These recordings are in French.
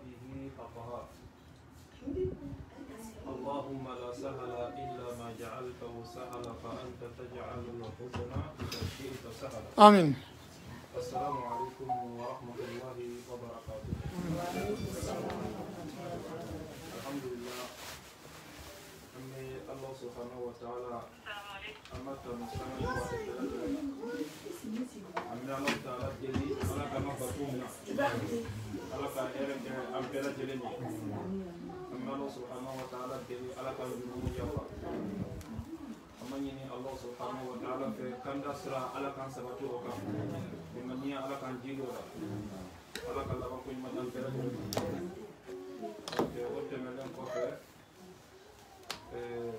به أطهار اللهم لا سهل إلا ما جعلته سهلا فأنت تجعل الحزن إذا شئت سهلا. آمين. السلام عليكم ورحمة الله وبركاته. الحمد لله أمي الله سبحانه وتعالى أمت مسلمين أمي الله تعالى جلي على كما بطومنا على كأيرك أمبلا جلني أمي الله سبحانه وتعالى جلي على كما بطومنا أمني الله سبحانه وتعالى في كندا سرا على كان سبتو وكا بمني على كان جيلو على كان لما كل ما أمبلا جلني أوتي ملين كوفي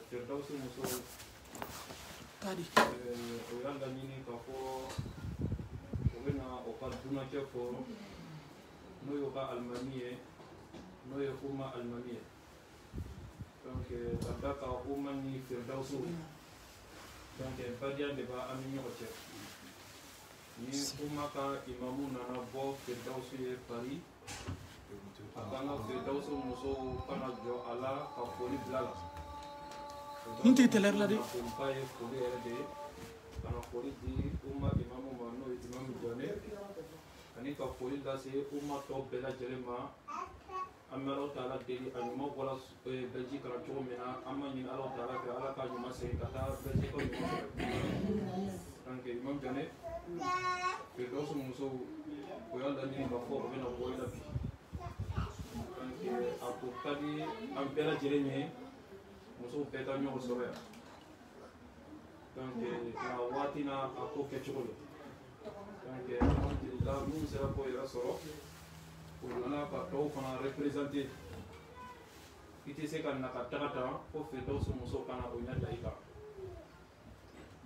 فردوس مسؤول Tadi. Oyanda nini kako wena okaduna chefo no yoka almaniye no yokuma almaniye donc tadaka umani firdausu donc badia deba aminyo chef ni umaka imamu nana bo firdausu ye Paris akanga firdausu muso kana jo ala ka foli blala Ninti teler la di. Kumpaye foli erde kana foli di umma imamu mano imamu jone ani ka foli da se umma to bela jerema amaro taala deli anuma wala beji kana to mena amma ni Allah taala ka ala ka juma se kata beji ko ni donc imam jone ke do so muso ko yalla ni ba fo bena boyla bi donc apo kadi am bela jereme muso beta ñoo sobe donc na watina ako kecogol donc alhamdulillah nous sera ko yara soro pour nana ka to fana représenter ite se kan naka tagata ko fe do so muso kana o nyata ika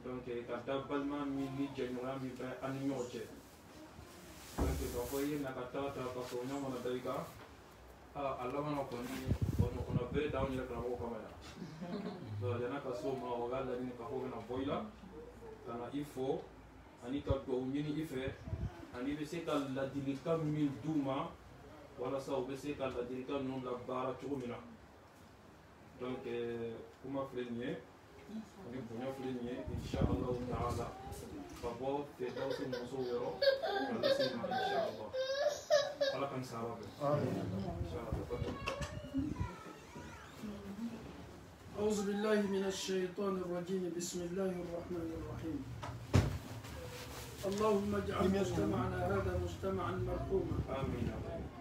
donc ka dabalma mi ni jenura mi ba ani ñoche donc ko ye naka tagata ka so nyama na daika Allah mana ko ni ono bere dawo ni kana ko kamera so jana ka so ma wagala ni ka ko na boila kana ifo ani ka to nyini ife ani be se ka la dilika mil duma wala sa be se ka la dilika non la bara chumina donc kuma flenye ani bonya flenye inshallah taala fa bo te dawo so mo so wero ala se ma inshallah ala kan sawabe أعوذ بالله من الشيطان الرجيم بسم الله الرحمن الرحيم اللهم اجعل مجتمعنا هذا مجتمعا مرحوما آمين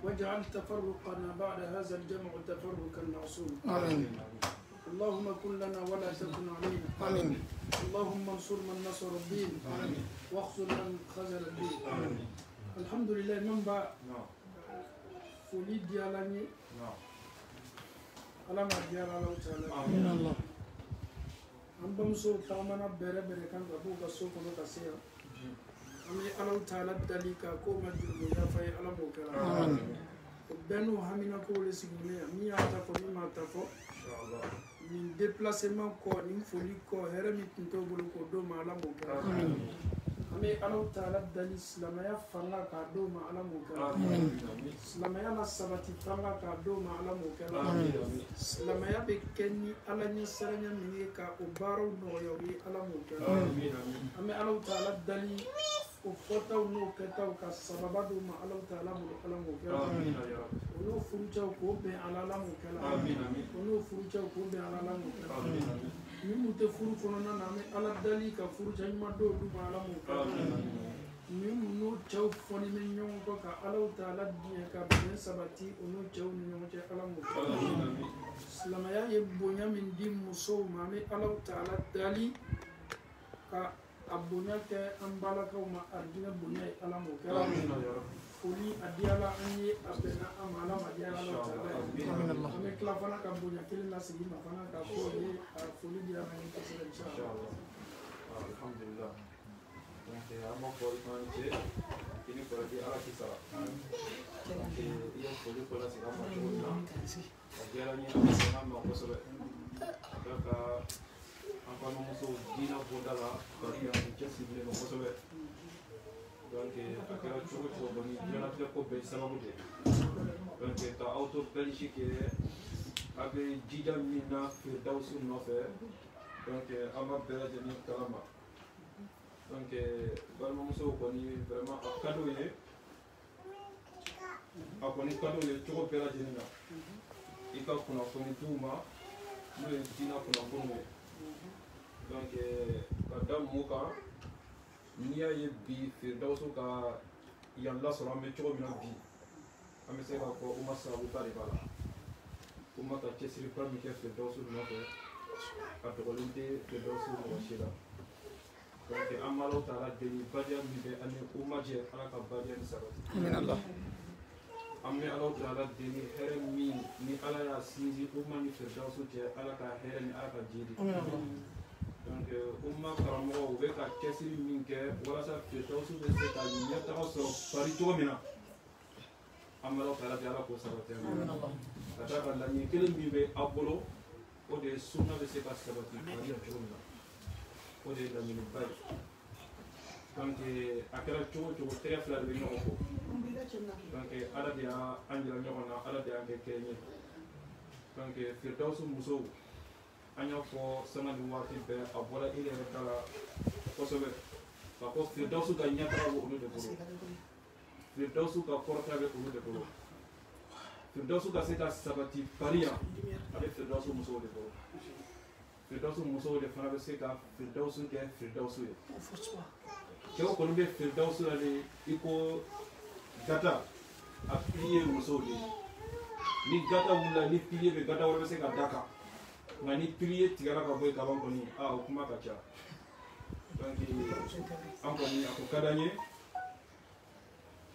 واجعل تفرقنا بعد هذا الجمع تفرقا معصوما آمين. اللهم كن لنا ولا تكن علينا آمين. اللهم انصر من نصر الدين واخذل من خذل الدين الحمد لله من با فولي ديالاني ala ma diyara Allah taala Amin Allah. an bamuso taamana bere bere kan ka b'u ka so kɔnɔ ka se yan an bɛ Ala taala dali ka ko ma jurumi yafa ye Ala m'o kɛra o bɛɛ n'o haminakow de sigilen yan min y'a ta fɔ min m'a ta fɔ nin déplacement kɔ nin foli kɔ hɛrɛ min tun t'o bolo k'o d'o ma Ala m'o kɛra an bɛ Ala taala dali silamɛya fanga k'a d'o ma Ala m'o kɛra silamɛya la sabati fanga k'a d'o ma Ala m'o kɛra silamɛya bɛ kɛ ni Ala ɲɛsiranya min ye ka o baaraw nɔgɔya o ye Ala m'o kɛra an bɛ Ala taala dali o fɔtaw n'o kɛtaw ka sababa d'o ma Ala taala bolo Ala m'o kɛra o n'o furucɛw k'o bɛn Ala m'o kɛra o n'o furucɛw k'o bɛn Ala m'o kɛra ni mun tɛ furu kɔnɔna na an bɛ Ala dali ka furucɛ ɲuman d'o d'u ma Ala m'o kɛra ni mun n'o cɛw fɔni bɛ ɲɔgɔn kɔ ka Ala taala diɲɛ ka bɛn sabati o n'o cɛw ni ɲɔgɔn cɛ Ala m'o kɛra silamɛya ye bonya min di musow ma an bɛ Ala taala dali ka a bonya kɛ an balakaw ma arijinɛ bonya ye Ala m'o kɛra foli a diyala an ye a bɛnna an ma Ala ma diyala Ala taala ye an bɛ tila fana ka bonya kelen lasigi ma fana ka fɔ o ye a foli diyala an ye kosɛbɛ inshallah alhamdulillah donc ama ko man je ini ko di ala kisara donc iyo foli ko la sika ma ko na diyala ni sama ma ko so ka an ko mo so dina bodala ko ya ci sible ko so donc akara chuko ko boni dina ko be sababu de donc ka auto qualifié avec jija mina firdausu nofe donc ama bela jeni kalama donc balmamuso koni vraiment a cadeau ye a koni cadeau ye cogo bela jeni na i ka kunnafoni d'u ma n'o ye diina kunnafoni ye donc ka da mun kan n'i y'a ye bi firdausu ka yan lasɔrɔ an bɛ cogo min na bi an bɛ se k'a fɔ uma sababuba de b'a la uma ka cɛsiriba min kɛ firdausu nɔfɛ a dɔgɔlen tɛ firdausu mɔgɔ si la donc an b'a Alahu taala deli badiya min bɛ ani uma cɛ ala ka badiya ni sabati an bɛ Alahu taala deli hɛrɛ min ni ala y'a sinsin uma ni firdausu cɛ ala ka hɛrɛ ni ala ka jidi donc umma karamɔgɔw u bɛ ka cɛsiri min kɛ walasa firdausu bɛ se ka ɲɛtaga sɔrɔ fari cogo min na an bɛ Alahu taala deli ala k'o sabati ka d'a kan laɲini kelen min bɛ aw bolo o de ye sunna bɛ se ka sabati fari la cogo min na o de ye laɲiniba ye donc a kɛra cogo o cogo tɛgɛ fila de bɛ ɲɔgɔn kɔ donc ala de y'an jira ɲɔgɔn na ala de y'an kɛ kelen ye donc firdausu musow an y'a fɔ sanga ni waati bɛɛ a bɔra i yɛrɛ da la kosɛbɛ k'a fɔ firdausu ka ɲɛtaga bɛ olu de bolo firdausu ka kɔrɔta bɛ olu de bolo firdausu ka se ka sabati pari yan a bɛ firdausu musow de bolo firdausu musow de fana bɛ se ka firdausu kɛ firdausu ye cɛw kɔni bɛ firdausu la de i ko gata a pilier ye musow de ye ni gata wulila ni pilier bɛ gata wɛrɛ bɛ se ka da kan nka ni pilier tigɛra ka bɔ yen kaban kɔni o kuma ka ca donc an kɔni a ko ka d'an ye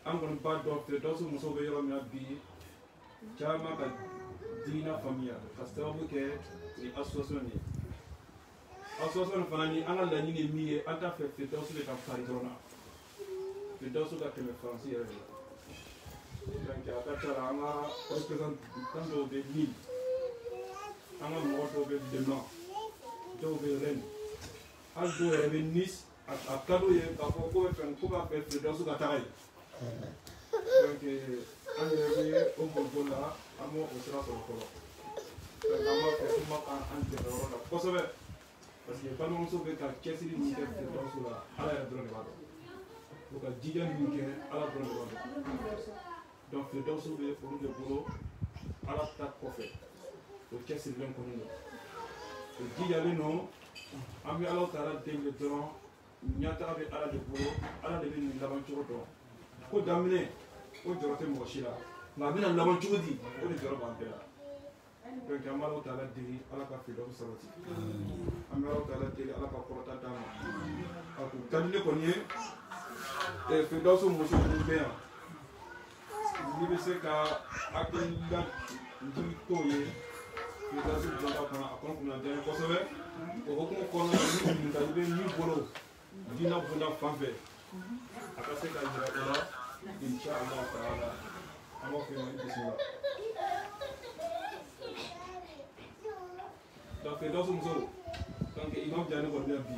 an kɔni b'a dɔn firdausu musow bɛ yɔrɔ min na bi caman ka diina faamuya ka sababu kɛ ni association ye association fana ni an ka laɲini ye min ye an t'a fɛ firdausu de ka fari dɔrɔn na firdausu ka tɛmɛ faransi yɛrɛ de la donc a ka ca la an ka représentant dɔw bɛ Lille an ka mɔgɔ dɔw bɛ Le Mans dɔw bɛ Rennes hali dɔw yɛrɛ bɛ Nice a ka d'u ye k'a fɔ ko k'a fɛ firdausu ka taga yen donc an yɛrɛ bɛ o bolo la an m'o sira sɔrɔ fɔlɔ donc an b'a fɛ kuma k'an dɛmɛ o yɔrɔ la kosɛbɛ parce que balimamuso bɛ ka cɛsiri min kɛ firdausu la ala yɛrɛ dɔrɔn de b'a dɔn o ka jija min kɛ ala dɔrɔn de b'a dɔn donc firdausu bɛ olu de bolo ala ta kɔfɛ o cɛsirilen kɔni don o jijalen don an bɛ Alahu taala deli dɔrɔn ɲɛtaga bɛ ala de bolo ala de bɛ nin laban cogo dɔn ko daminɛ o jɔrɔ tɛ mɔgɔ si la nka a bɛna laban cogo di o de jɔrɔ b'an bɛɛ la donc an bɛ Alahu taala deli ala ka firdausu sabati an bɛ Alahu taala deli ala ka kɔrɔta d'a ma a kun ka di ne kɔni ye firdausu muso minnu bɛ yan n'i bɛ se ka hakilila di k'o ye firdausu jɔda kɔnɔ a kɔni kun na diya n ye kosɛbɛ o hukumu kɔnɔna na ni ɲininkali bɛ min bolo diina bonda fan fɛ a ka se ka yira o la inshallah taala an b'a fɔ i bisimila donc firdausu muso donc imam Diané kɔni na bi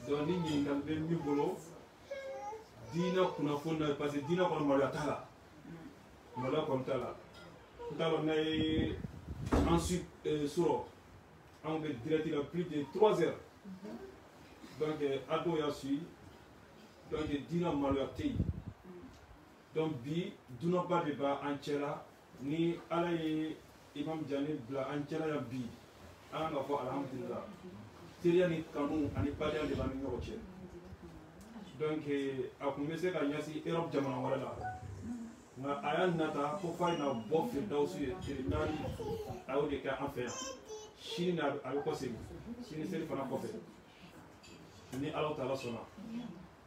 donc ni ɲininkali bɛ min bolo diina kunnafoni na parce que diina kɔnɔ maloya t'a la maloya kɔni t'a la n t'a dɔn n'a ye ensuite sɔrɔ anw bɛ direct la plus de 3 heures donc a dɔw y'a suivi donc diina maloya tɛ yen donc bi dunaba de b'an cɛ la ni ala ye imam Diané bila an cɛla yan bi an ka fɔ alhamdulillah teriya ni kanu ani badenya de b'an ni ɲɔgɔn cɛ donc a kun bɛ se ka ɲɛsin Europe jamana wɛrɛ la nka a y'a nata ko f'a na bɔ firdausu ye tile 4 a y'o de kɛ an fɛ yan sini na a bɛ kɔsegin sini seli fana kɔfɛ ni Alahu taala sɔnna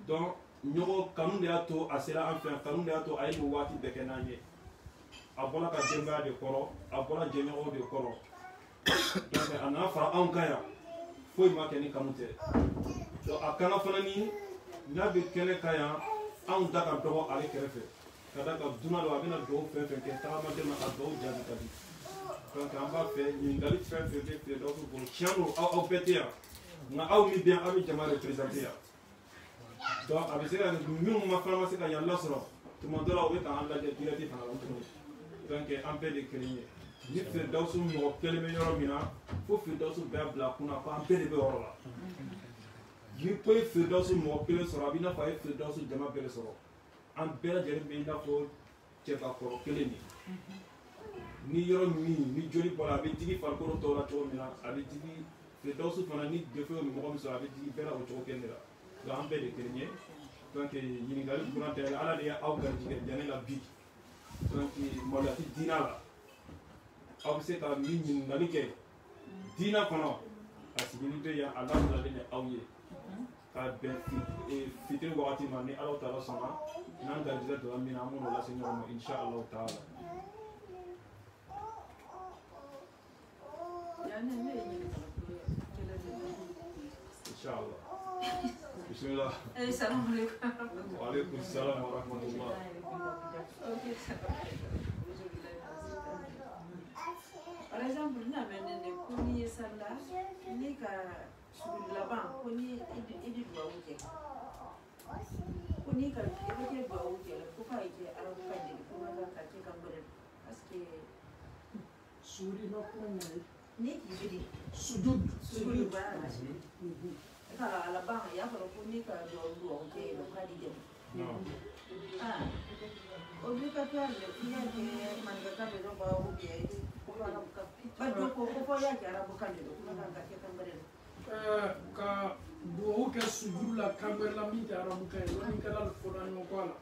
donc ɲɔgɔn kanu de y'a to a sera an fɛ yan kanu de y'a to a ye nin waati bɛɛ kɛ n'an ye a bɔra ka denbaya de kɔrɔ a bɔra jɛɲɔgɔnw de kɔrɔ donc a nana fara anw kan yan foyi ma kɛ ni kanu tɛ donc a kana fana ni n'a bɛ kɛnɛ kan yan anw da ka dɔgɔ ale kɛrɛfɛ ka da ka dunan dɔ a bɛna dugawu fɛn fɛn kɛ tagamaden na a dugawu jaabi ka di donc an b'a fɛ ɲininkali fɛn fɛn bɛ firdausu bolo tiɲɛ don aw bɛɛ tɛ yan nka aw min bɛ yan aw bɛ jama représenté yan donc a bɛ se ka minnu ma fana ma se ka yan lasɔrɔ tuma dɔ la u bɛ k'an lajɛ direct fana la tuguni donc an bɛɛ de kelen ye ni Firdawusu mɔgɔ kelen bɛ yɔrɔ min na fo Firdawusu bɛɛ bila kunna ko an bɛɛ de bɛ yɔrɔ la ni ko ye Firdawusu mɔgɔ kelen sɔrɔ a b'i n'a fɔ a ye Firdawusu jama bɛɛ de sɔrɔ an bɛɛ lajɛlen bɛ i n'a fɔ cɛbakɔrɔ kelen de ni yɔrɔ min ni joli bɔra a bɛ digi farikolo tɔw la cogo min na a bɛ digi Firdawusu fana ni defo mɔgɔ min sɔrɔ a bɛ digi bɛɛ la o cogo kelen de la donc an bɛɛ de kelen ye donc ɲininkali kuran tɛ ala de ye aw garijɛgɛ diya ne la bi donc maloyati diina la aw bɛ se ka min ɲininkali kɛ diina kɔnɔ a sigili bɛ yan a labilalen ye aw ye ka bɛn fitiri wagati ma ni ala taala sɔnna n'an garijɛgɛ donna min na an b'o lase ɲɔgɔn ma inshallah taala inshallah bismillah assalamualaikum waalaikumsalam warahmatullah par exemple na menene kuni sala ni ka sulu laban kuni idi dua uje kuni ka ke dua uje ko ka ije arabu ka de ko na ka ke kambere parce que suri no kuni ni ibidi sujud ba ka alabang ya ko kuni ka dua uje lo ka di obi ka pia le ina ke manga ka de ba uje ka duwawu kɛ sujuru la kanbɛrɛ la min tɛ arabukan ye wani kɛla fɔra ɲɔgɔn kɔ a la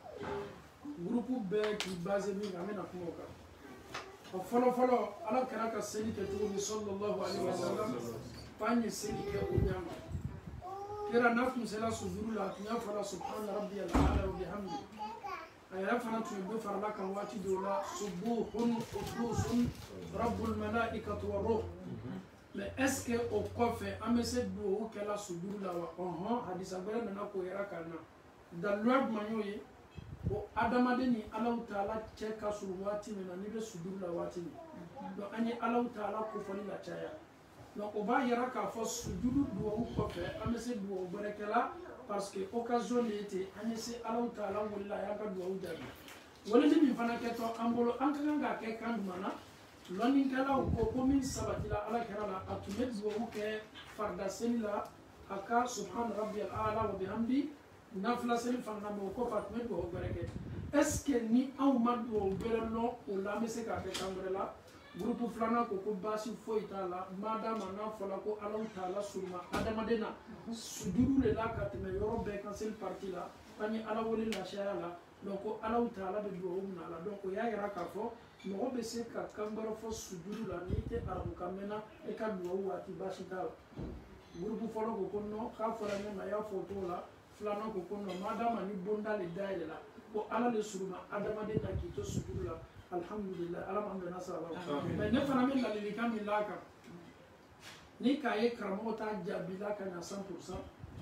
gurupu bɛɛ k'i base min kan an bɛna kuma o kan o fɔlɔfɔlɔ ala kɛra ka seli kɛ cogo min sallallahu alaihi wa sallam k'an ye seli kɛ o ɲama kira n'a tun sela sujuru la a tun y'a fɔla subhana rabbiyal a'la wa bihamdi a yɛrɛ fana tun ye dɔ farala kan waati dɔw la subuhun qudusun rabbul malaikati wa ruh mais est-ce que o kɔfɛ an bɛ se duwawu kɛla sujuru la wa hadisa wɛrɛ nana k'o yɛrɛ kan na daluya jumɛn y'o ye ko adamaden ni Alahu taala cɛ ka surun waati min na n'i bɛ sujuru la waati min donc an ye Alahu taala kofɔli la caya donc o b'a yira k'a fɔ sujuru duwawu kɔfɛ an bɛ se duwawu wɛrɛ kɛla parce que occasion de ye ten an ye se Alahu taala wele la a y'an ka duwawu jaabi weleli min fana kɛtɔ an bolo an ka kan k'a kɛ kan jumɛn na lɔnnikɛlaw ko min sabatila ala kɛra la a tun bɛ duwawu kɛ farida seli la a ka subhana rabbiyal a'la wa bihamdi nafila seli fana na mɛ o kɔfɛ a tun bɛ duwawu wɛrɛ kɛ est ce que ni anw ma duwawu wɛrɛ lɔn o la an bɛ se k'a kɛ kan wɛrɛ la gurupu filanan ko baasi foyi t'a la madama n'a fɔla ko Alahu taala surunna adamaden na sujuru de la ka tɛmɛ yɔrɔ bɛɛ kan seli parti la an ye ala wele lafiya la donc ko Alahu taala bɛ duwawu minɛ a la donc o y'a yira k'a fɔ mɔgɔ bɛ se ka kan wɛrɛ fɔ sujuru la n'i tɛ arabukan mɛn na e ka duwawu waati baasi t'a la gurupu fɔlɔ ko ko non k'a fɔra ne ma a y'a fɔ o t'o la filanan ko non madama ni bonda le dayɛlɛ la ko ala le surunna adamaden na k'i to sujuru la alhamdulillah ala m'an bɛn nasara la mais ne fana bɛ ladilikan min d'a kan ni k'a ye karamɔgɔ t'a jaabi la ka ɲa 100%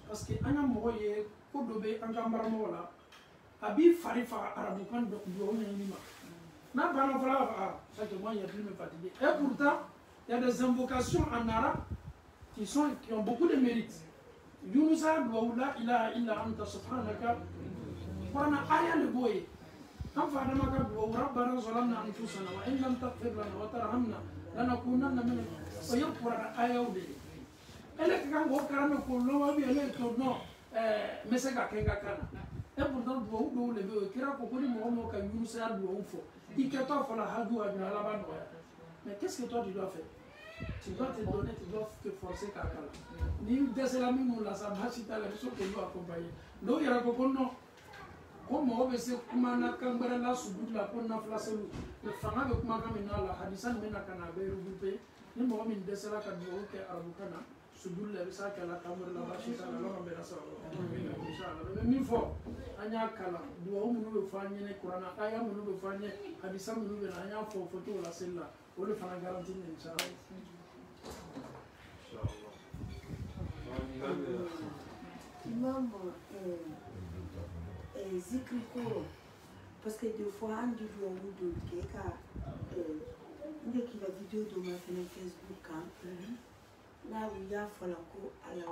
parce que an ka mɔgɔ ye ko dɔ bɛ an ka maramɔgɔ la a b'i fari faga arabukan duwawu ɲɛɲini ma n'a banna fɔlɔ a b'a fɔ ça que moi il y a plus me fatiguer et pourtant il y a des invocations en arabe qui ont beaucoup de mérite Yunusa duwawu la ilaha illa anta subhanaka wana aya le boye an fa adama ka duwawu rabbana zalamna anfusana wa in lam taghfir lana wa tarhamna lanakunanna min o ye kuranna ayaw de ye ele ka kan k'o kalan ko lɔn wa ele to non n bɛ se ka kɛ n ka kan na et pourtant duwawu dɔw de bɛ yen o kira ko ni mɔgɔ mɔgɔ ka Yunusaya duwawu fɔ i kɛtɔ fɔla haju haju ala b'a nɔgɔya mais qu'est-ce que toi tu dois faire tu dois te donner, tu dois te forcer k'a kala ni dɛsɛla minnu la sa baasi t'a la i bɛ se k'olu accompagner dɔw yɛrɛ ko non ko mɔgɔ bɛ se kuma na kan wɛrɛ la sujudi la ko nafila seliw mais fanga bɛ kumakan min na la hadisa nin bɛna ka na a bɛ regrouper ni mɔgɔ min dɛsɛla ka duwawu kɛ arabukan na sujudi la i bɛ se k'a kɛ la kan wɛrɛ la baasi t'a la ala ma bɛn nasara la inshallah mais min fɔ an y'a kalan duwawu minnu bɛ fɔ an ɲɛnɛ kuranna aya minnu bɛ fɔ an ɲɛ hadisa minnu bɛ na an y'a fɔ o fɔcogo la seli la o de fana garanti ne inshallah. Imam zikri ko parce que des fois on dit au bout de quelqu'un dès qu'il a vidéo de ma Facebook quand là où il y a fallu ko ala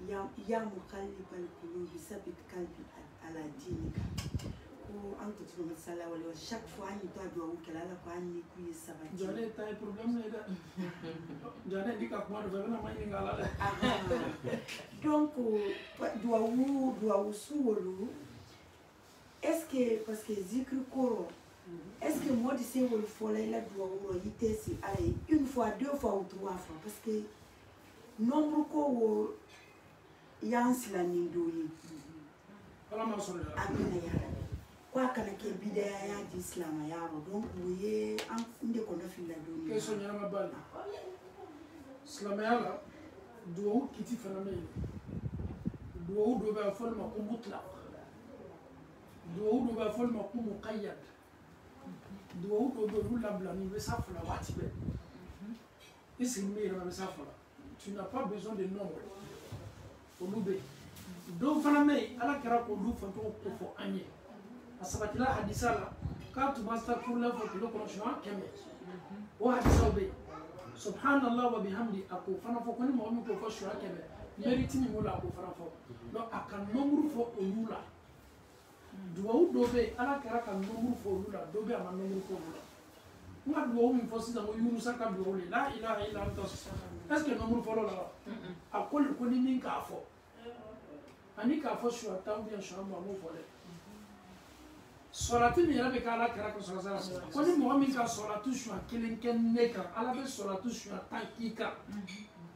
ya mukallibal qulubi sabit qalbi ala dinika ko an kutu masala wala chaque fois ni to do o kala la ko an ni ku sabati jale tay problème ne da jale di ka ko do na may ngala donc do suwolu est-ce que parce que zikr koro est-ce que moi c'est wol fola la do wo yité si allez une fois deux fois ou trois fois parce que nombre ko wo yansi la ni do yi ala ma so la abina ya kwa kana ke bidaya ya di islam ya ro donc wuye an inde ko do filla do ke so nyama mabal islam ya la do kiti fana me do ba fol ma ko mutlaq do ba fol ma ko muqayyad do la bla ni be safla wati be ici me ra be safla tu n'as pas besoin de nombre pour l'oubé do fana me ala kira ko lu fa ko fo anye asabatila hadisala ka tu mastaghfirullah fa kilo ko shwa keme wa hadisa be subhanallah wa bihamdi ako fana fo ko ni mo ko fo shwa keme mérite ni mo la ko fana fo do akan nombre fo olula do be ala kira kan nombre fo olula do be ama nombre fo olula nga do mi fo sisa mo yunu saka do le la ilaha illa anta est-ce que nombre fo la akol ko ni min ka fo ani ka fo shwa tambien shamba mo fo le solatu ni yɛrɛ bɛ kɛ ala kɛra ko sɔrɔ ko ni mɔgɔ min ka solatu suɲɛ kelen kɛ ne kan ala bɛ solatu suɲɛ 10 k'i kan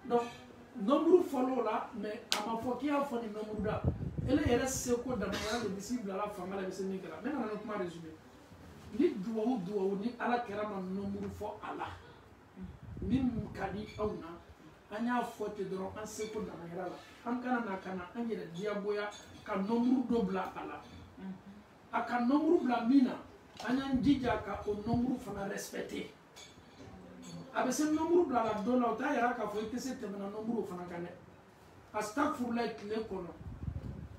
donc nombre fɔlɔ la mais a ma fɔ k'i y'a fɔ ni nombre da ele yɛrɛ seko damayara de bisi bila ala fanga la bɛ se min kɛra n bɛ na ni kuma résumé ni duwawu ni ala kɛra ma nombre fɔ a la min ka di aw na an y'a fɔ ten dɔrɔn an seko damayara la an kana na ka na an yɛrɛ diyagoya ka nombre dɔ bila a la a ka nombre bila min na an y'an jija ka o nombre fana respecté a bɛ se nombre bila la dɔ la o t'a yira k'a fɔ i tɛ se tɛmɛna nombre o fana kan dɛ astagfirullah tile kɔnɔ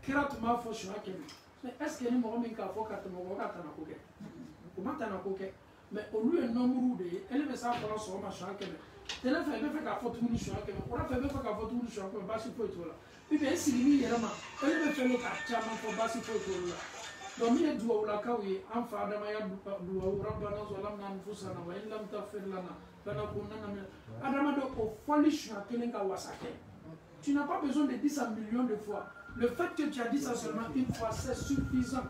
kira tun b'a fɔ suɲɛ kɛmɛ mais est ce que ni mɔgɔ min k'a fɔ ka tɛmɛ o ka tana ko kɛ o ma tana ko kɛ mais olu ye nombre de ye ele bɛ s'a kɔrɔ sɔgɔma suɲɛ kɛmɛ tɛnɛ fɛ i bɛ fɛ k'a fɔ tuguni suɲɛ kɛmɛ wula fɛ i bɛ fɛ k'a fɔ tuguni suɲɛ kɛmɛ baasi foyi t'o la i bɛ sigi n'i yɛrɛ ma ele bɛ fɛ ka caman fɔ baasi foyi t'o la donc min ye duwawulakaw ye an fa adamaya duwawu rabbana zalamna anfusana wa in lam taghfir lana lanakunanna min adamaden o fɔli suɲɛ kelen ka wasa kɛ tu n'as pas besoin de dire ça millions de fois le fait que tu as dit ça seulement une fois c'est suffisant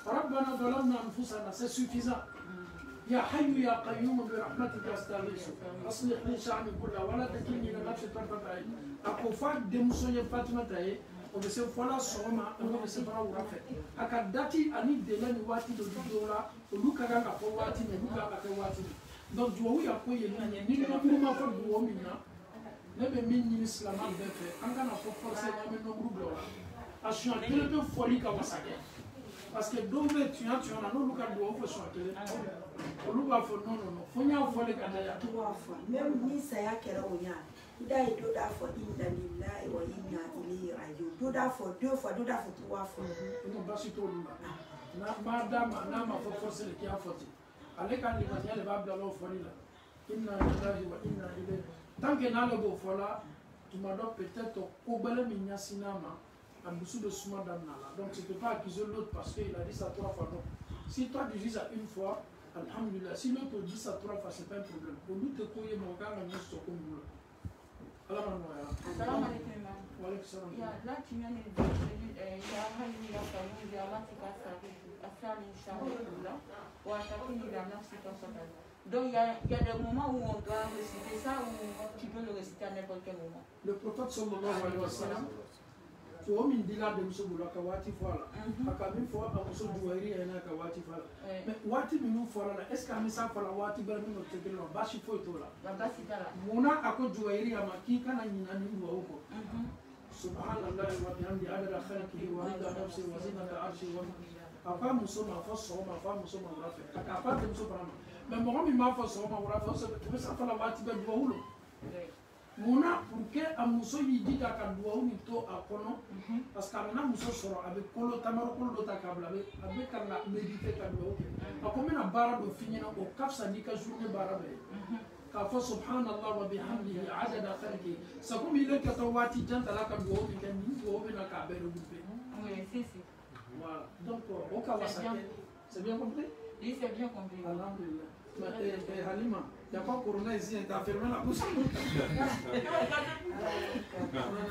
rabbana zalamna anfusana c'est suffisant يا حي يا قيوم برحمتك استغيث اصلح لي شأني كله ولا تكلني الى نفسي طرفة عين اكو فاد دمسوني فاطمه تاي o bɛ se fɔla sɔgɔma o bɛ se fana wula fɛ a ka dati ani délai ni waati dɔ di dɔw la olu ka kan ka fɔ waati min olu ka kan ka kɛ waati min donc duwawu y'a ko yen nɔ ni nombre ma fɔ duwawu min na ne bɛ min ɲini silamɛ bɛɛ fɛ an kana fɔ forcé an bɛ nombre bila o la a suɲɛ kelen bɛ fɔli ka wasa kɛ parce que dɔw bɛ tuɲa na n'olu ka duwawu fɔ suɲɛ kelen olu b'a fɔ non non non fo n y'a fɔli ka da yan. même ni saya kɛra o ɲa da ye dɔ d'a fɔ inna lillahi wa inna ilayhi rajiun dɔ d'a fɔ 2 fois dɔ d'a fɔ 3 fois ko basi t'olu la n'a d'a ma n'a ma fɔ forcé de k'i y'a fɔ ten ale ka limaniya de b'a bila o fɔli la inna lillahi wa inna ilayhi tant que n'ale b'o fɔ la tuma dɔ peut-être ko gbɛlɛ min ɲɛsinn'a ma a dusu bɛ suma daminɛ la donc tu peux pas accuser l'autre parce qu'il a dit ça 3 fois non si toi tu dis ça une fois alhamdulillah si l'autre dit ça 3 fois c'est pas un problème olu tɛ ko ye mɔgɔ kan ka ɲɛ sɔrɔ ko ninnu la. Salam alaikum. Wa alaikum salam. Ya, là tu viens de dire ya hayyu ya qayyum ya latika asali inshallah wa takuni la nafsi tasabba. Donc il y a des moments où on doit réciter ça ou tu peux le réciter à n'importe quel moment. Le prophète sallallahu alayhi wa sallam to min dila de muso bula ka wati fala aka min fo a muso duwairi yana ka wati fala mais wati minu fala la est ce que ami sa fala wati bar min te kelo bashi fo to la basi dala muna ako duwairi ya maki kana nyina ni wa uko subhanallahi wa bihamdi adada khalqihi wa rida nafsi wa zinata arshi wa afa muso ma fo so ma fa muso ma rafa aka fa te muso barama mais mo mi ma fo so ma rafa so be sa fala wati be duwulo muna pour que a muso y'i jija ka duwawu nin to a kɔnɔ parce que a nana muso sɔrɔ a bɛ kolo tamaro kolo dɔ ta k'a bila a bɛ ka na méditer ka duwawu kɛ a ko n bɛna baara dɔ f'i ɲɛna o ka fisa n'i ka journée baara bɛɛ ye k'a fɔ subhanallah wa bihamdihi adada khalqihi c'est comme il est kɛtɔ waati jan ta la ka duwawu min kɛ nin duwawu bɛ na k'a bɛɛ regrouper Voilà. Donc, au Kawasaki, c'est bien compris? Oui, c'est bien compris. Alhamdulillah. Mais Halima, il n'y a pas corona ici, tu as fermé la bouche.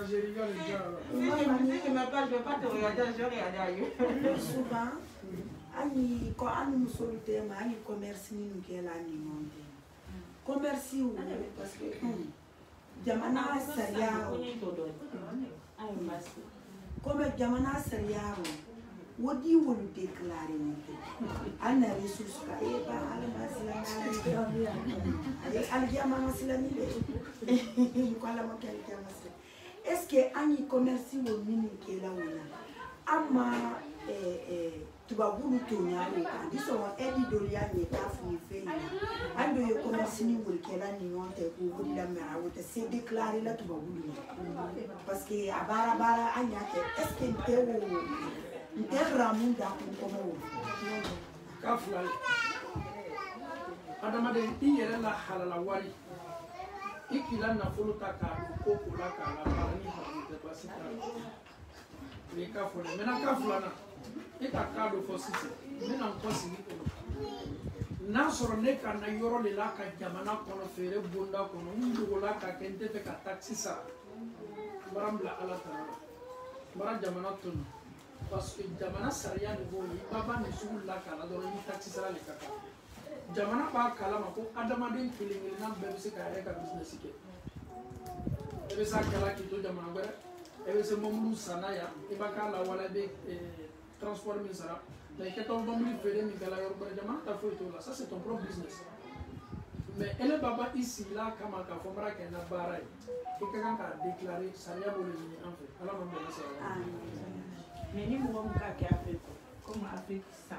Je rigole déjà. Si je me parle, je ne vais pas te regarder, je vais regarder ailleurs. Souvent, quand on nous sollicite, on commerce ni qui est là ni monde. Commerce parce que jamana saria comme jamana saria wodi wolu déclarer ana ressource ka e ba ala masila ale aljama masila ni ko ala ma kal jama est-ce que ani commerce wo mini ke la wona ama tubabulu tonya le ka di so edi dolia ni ta fu fe ni ando yo commerce ni wol ke la ni on te ko wodi la mera wo te c'est déclarer la tubabulu parce que abara bara anya te est-ce que te wo Ramun da kuma kafla adama de iyere la halala wari ikila na folo ta ka ko ko la ka la parani ha de basita le kafla mena kafla na e ka ka do fosisi mena ko sigi ko na soro ne ka na yoro le la ka jamana ko no fere bonda ko no ndu la ka kente pe ka taxi sa barambla ala ta bara jamana tun parce que jamana sariya de bo yi baba ni sugu la kala dɔrɔn ni taxi sara le ka kan jamana b'a kalama ko adamaden kelen-kelenna bɛɛ bɛ se ka yɛrɛ ka business kɛ e bɛ se a kɛla k'i to jamana wɛrɛ e bɛ se mɔbili san n'a yan i b'a k'a la wala i bɛ transport min sara mais i kɛ tɔ mɔbili feere min kɛla yɔrɔ wɛrɛ jamana ta foyi t'o la ça c'est ton propre business mais ele baba i sigila kama k'a fɔ n b'a kɛ n ka baara ye i ka kan k'a déclarer sariya b'o de ɲini an fɛ ala ma bɛn sara. Mais nous avons qu'à Afrique, comme Afrique ça,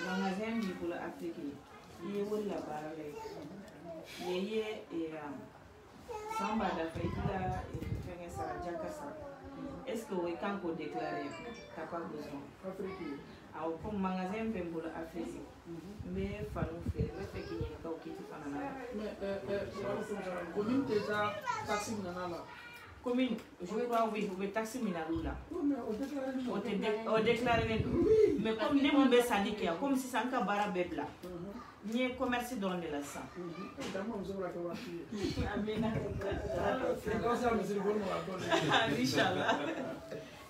magasin pour l'Afrique, il y a la barre, il y a samba d'Afrique là, et faire ça, Jakasa. Est-ce que vous pouvez déclarer capable besoin? Alors comme magasin pour l'Afrique, mais il faut faire le fait qu'il y ait pas qui te mais commune déjà taxi nanala. Commune, je crois oui, vous pouvez taxer Minalou là. On déclare mais comme nous sommes syndiqués, comme si c'est un cabara bébla, nous commerçons dans le lassant.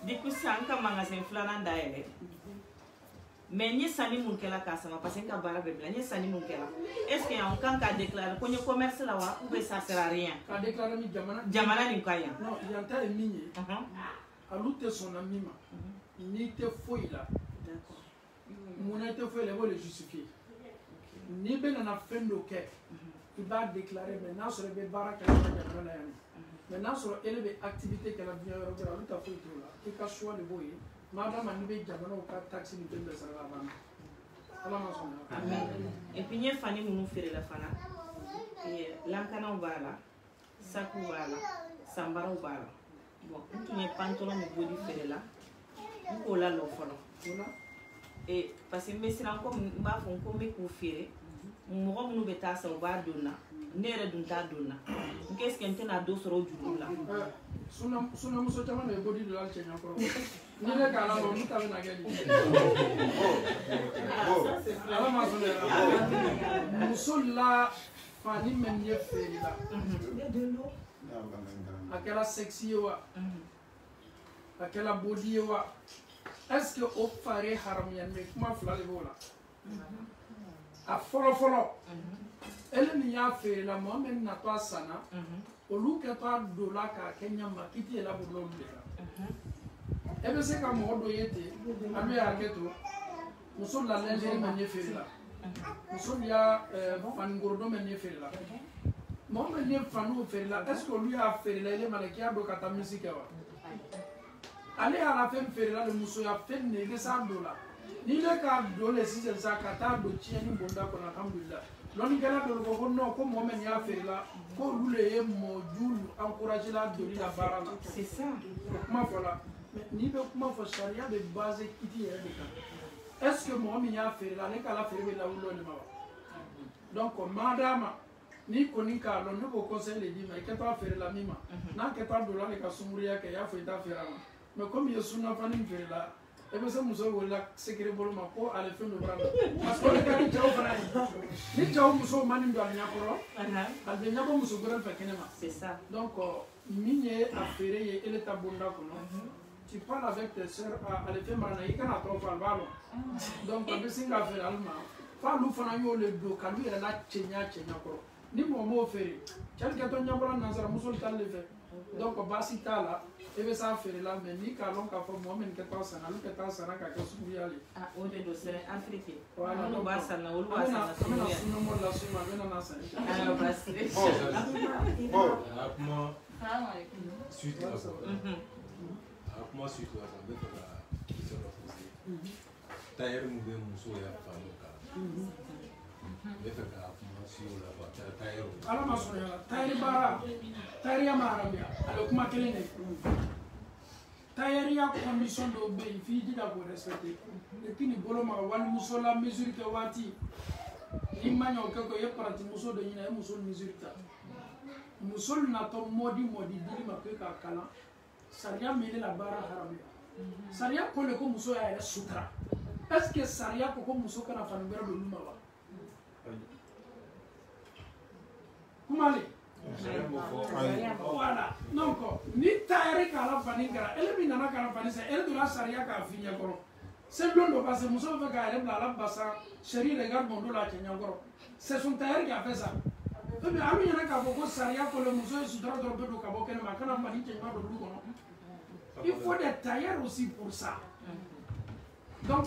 Du coup, c'est un magasin flanant d'ailleurs. Mais ni sani mun kela kasama parce que kabara bebla ni sani mun kela est-ce qu'il y a un camp qui déclare qu'on est commerce là ou ça sert à rien a déclaré mi jamana ni kaya non il y a un mini a lutter son ami ni te foi là d'accord mon te foi les le justifier ni ben na fin de quai il va déclarer maintenant sur les baraka jamana yani maintenant sur élevé activité qu'elle a bien regardé ta foi là et ka choix de boy madame a nivé jamana au cas taxi ni de ça là amen et puis ni fani munu faire la fana et lankana bala saku bala sambara bala bon tu n'es pantalon de body faire là on la lo folo et parce que mais c'est encore mba fon ko me ko faire mo munu beta sa ba donna nere dun ta donna qu'est-ce que t'en do soro julu là suna muso chama ne body de la chenya ko ni le kala no muta na gadi ala ma sona muso la fani men ye feri la akela sexy wa akela body wa est-ce que o fare haram yanne kuma fula le bola a folo ele ni ya feri la mo men na to sana olu ke to do la ka kenya makiti la bolo le ebe se ka mo do yete anu ya keto muso la lingerie men ye feri la muso ya fan gordo men ye feri la mo men ye fanu feri la est-ce que lui a feri la ile malaki ado kata musique wa ale ala fem feri la le muso ya fen ne ke sa do la ni le ka do le si sa kata do tieni bonda ko alhamdulillah loni gala do ko no ko mo men ya feri la ko lule ye mo julu encourager la do la barana c'est ça ma voilà ni be kuma fo sharia de base kiti yere de kan est-ce que mo mi ya feri la ne kala feri la wulo le ma donc madama ni koni ka lo ne ko conseil le di mais que toi feri la mima na que toi do la ne ka sumuriya ke ya fo ita feri la mais comme il y a sunna fani fait là et bien ça muso wala sécurité bolo ma ko ale fe no branda parce que le gars jaw fana ni jaw muso mani do nya koro al be nyabo muso goral fa kenema c'est ça donc minye affaire ye ele tabunda ko no tu parles avec tes sœurs à le fait marana ikana to fa balo donc be singa faire alma fa lu fana yo le do kalu ele la chenya koro ni mo fere tel que to nyabora nazara muso tal le fait donc basi tala ebe sa fere la mais ni ka lon ka fo mo men ke ta sana lu ke ta sana ka ke su yali o de do c'est africain voilà no ba sana o lu ba sana amena sunu mo la suma mena na sana ah ba c'est Comment suite à ça comment suite à ça de la question de poser tailleur mouvé muso ya famo ka de faire la comment sur la bataille tailleur ala ma so ya tailleur bara tailleur ya mara ya ala kuma kelen ne tailleur ya condition do be fi di da ko respecter et puis ni bolo ma wal muso la mesure ke wati ni manyo ke ko ye parati muso do nyina muso mesure ta muso na to modi dili ma ke ka kala sariya mele la bara haram sariya ko le ko muso ya ere sutra est-ce que sariya ko muso kana fa ngara do luma ba kumale voilà donc ni tailleur ka la fani ngara ele bi nana ka la fani sa ele do la sariya ka finya koro c'est bien de passer muso fa ka ere la basa chérie regarde mon dos la kenya koro c'est son tailleur qui a fait ça. Mais ami yana ka ko sariya ko le muso su dara do do ka bo kene ma kana mani ke ma do lu kono il faut des tailleurs aussi pour ça donc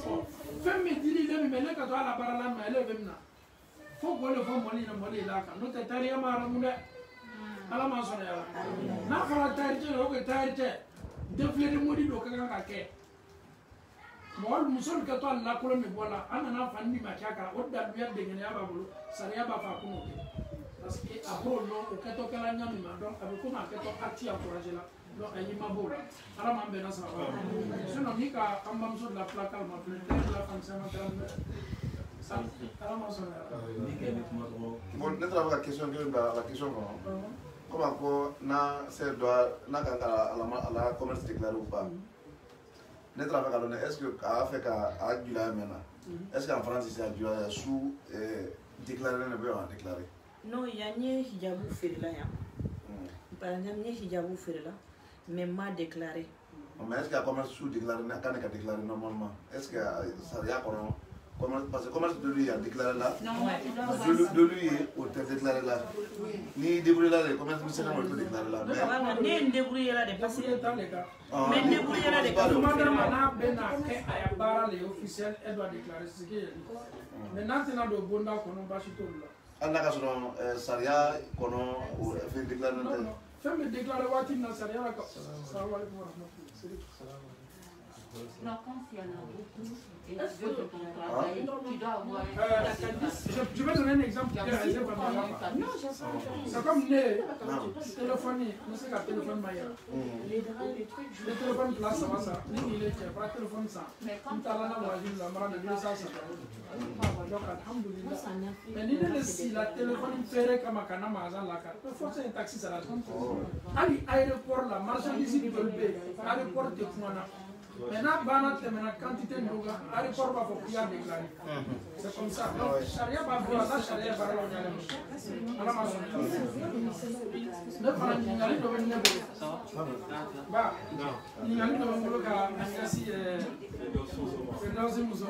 femme me dit le me ka to ala barala ma ele vemna faut ko le fo moli na moli la ka no te taria ma ra munde ala ma so ya na fara taire o ko taire de flere modi do ka ke mo muso ka to ala ko le me bola ana na fandi ma ka o da biya de ngene ya ba bulu sariya ba fa kuno parce que après non au keto kala nyami ma donc avec comment keto ati encourager la donc ayi ma bola ala ma bena sa sinon ni ka ambam sur la plaque ma plein la femme ça ma ça ala ma so bon notre la question comment ko na c'est doit na ka ala commerce déclaré ou pas notre avec alors est-ce que a fait ka a gula mena est-ce qu'en France ici a dû sous déclarer ne peut pas déclarer. Non, il y a ni hijabu ferila ya. Par exemple, ni hijabu ferila, mais m'a déclaré. Mais est-ce qu'il y a commerce sous déclaré, n'a qu'à déclarer normalement? Est-ce que ça y a commerce parce que commerce de lui a déclaré là, de lui au déclaré là. Ni débrouillé là, les commerces ministères ont été déclarés là. Mais ni débrouillé là, parce que mais débrouillé là, les officiels, elle doit déclarer ce qui est. Maintenant, c'est dans le bon là qu'on va chuter là. Allah ka sono sariya kono fe déclarer non fait me déclarer wati na sariya la assalamu alaykum wa rahmatullahi. Non, quand il y en a beaucoup et tu veux te travailler, tu dois avoir je vais donner un exemple qui est réalisé par ma maman. C'est comme né téléphonie, ne sais pas téléphone Maya. Le téléphone place ça va ça. Il est pas téléphone ça. Comme tu as la voisine la mara de 200 ça. Donc alhamdulillah. Mais ni si la téléphone ferré comme kana mazan la carte. Il faut c'est un taxi ça la compte. Ali aéroport la marchandise de Dolbe, aéroport de Fouana. Maintenant, banat la quantité de yoga, aéroport va pour prier déclarer. C'est comme ça. Donc, charia va voir la charia va la regarder. Alors, ma soeur, ne pas n'y aller de venir. Bah, n'y aller de venir à Angassi et Fédération Mousso.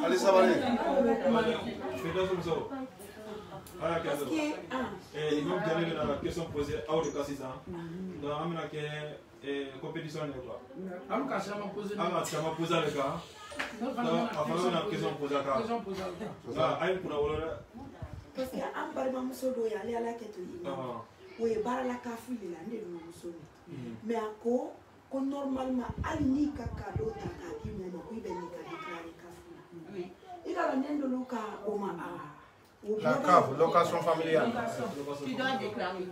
Allez, ça va aller. Fédération Mousso. Ah, et il m'a donné la question posée à Oudeka 6 ans. Donc, on a une compétition. On a posé le cas. On a une question posée à la parce que an balimamuso dɔ ye ale ala kɛ to ye o ye baara la k'a fili la ne de y'o muso min mais a ko normalement hali n'i ka cadeau ta k'a di mɔgɔ ma ko i bɛ n'i ka déclarer kafo la i ka dɔn ne donn'o ka o ma la CAF, location familiale. Tu dois déclarer.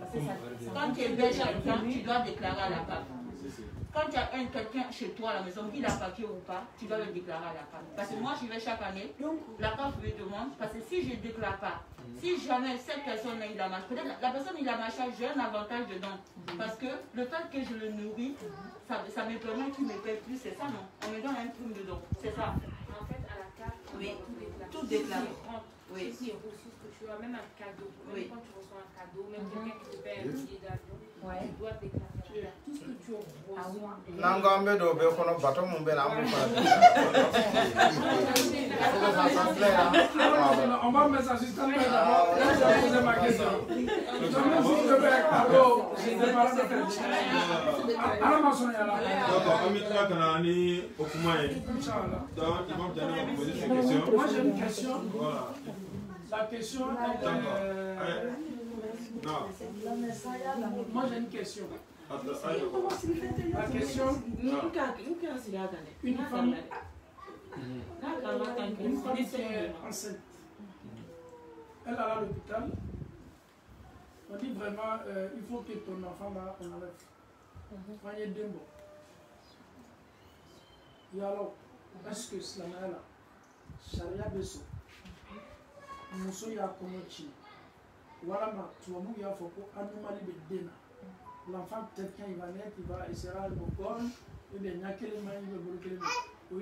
Quand tu es belge, tu dois déclarer à la CAF. quand tu as quelqu'un chez toi à la maison, il a papier ou pas, tu dois le déclarer à la CAF. Parce que moi, je vais chaque année, la CAF me demande, parce que si je ne déclare pas, si jamais cette personne a eu la machin, peut-être la personne il a machin, j'ai un avantage dedans. Parce que le fait que je le nourris, ça me permet qu'il me paye plus, c'est ça non? On me donne un prime dedans, c'est ça? En fait, à la CAF, oui, tout déclaré. Oui. Si c'est ressources que tu as, même un cadeau, même quand tu reçois un cadeau, même quelqu'un qui te paie un billet d'avion, tu dois déclarer tout ce que tu reçois. Nangambe do be kono bato mumbe na mumbe. On va mettre ça juste d'abord. Là, j'ai posé ma question. Je vais un cadeau. Je ne sais pas ce que c'est. Alors, ma soeur, là. Donc, Amitra Kanani, Okumae. Donc, ils vont te poser ces questions. Moi, j'ai une question. Voilà. La question est. Non. Moi, j'ai une question. La question. Une femme. Une femme qui est enceinte. Elle est à l'hôpital. On dit vraiment, il faut que ton enfant va enlève. Voyez deux mots. Et alors, est-ce que cela est là? Sharia beso. Muso ya komochi. Voilà ma tuamu ya foko anomalie de dena. L'enfant peut-être quand il va naître, il sera le bon. Et bien, il y a quelques mains, il va bloquer. Il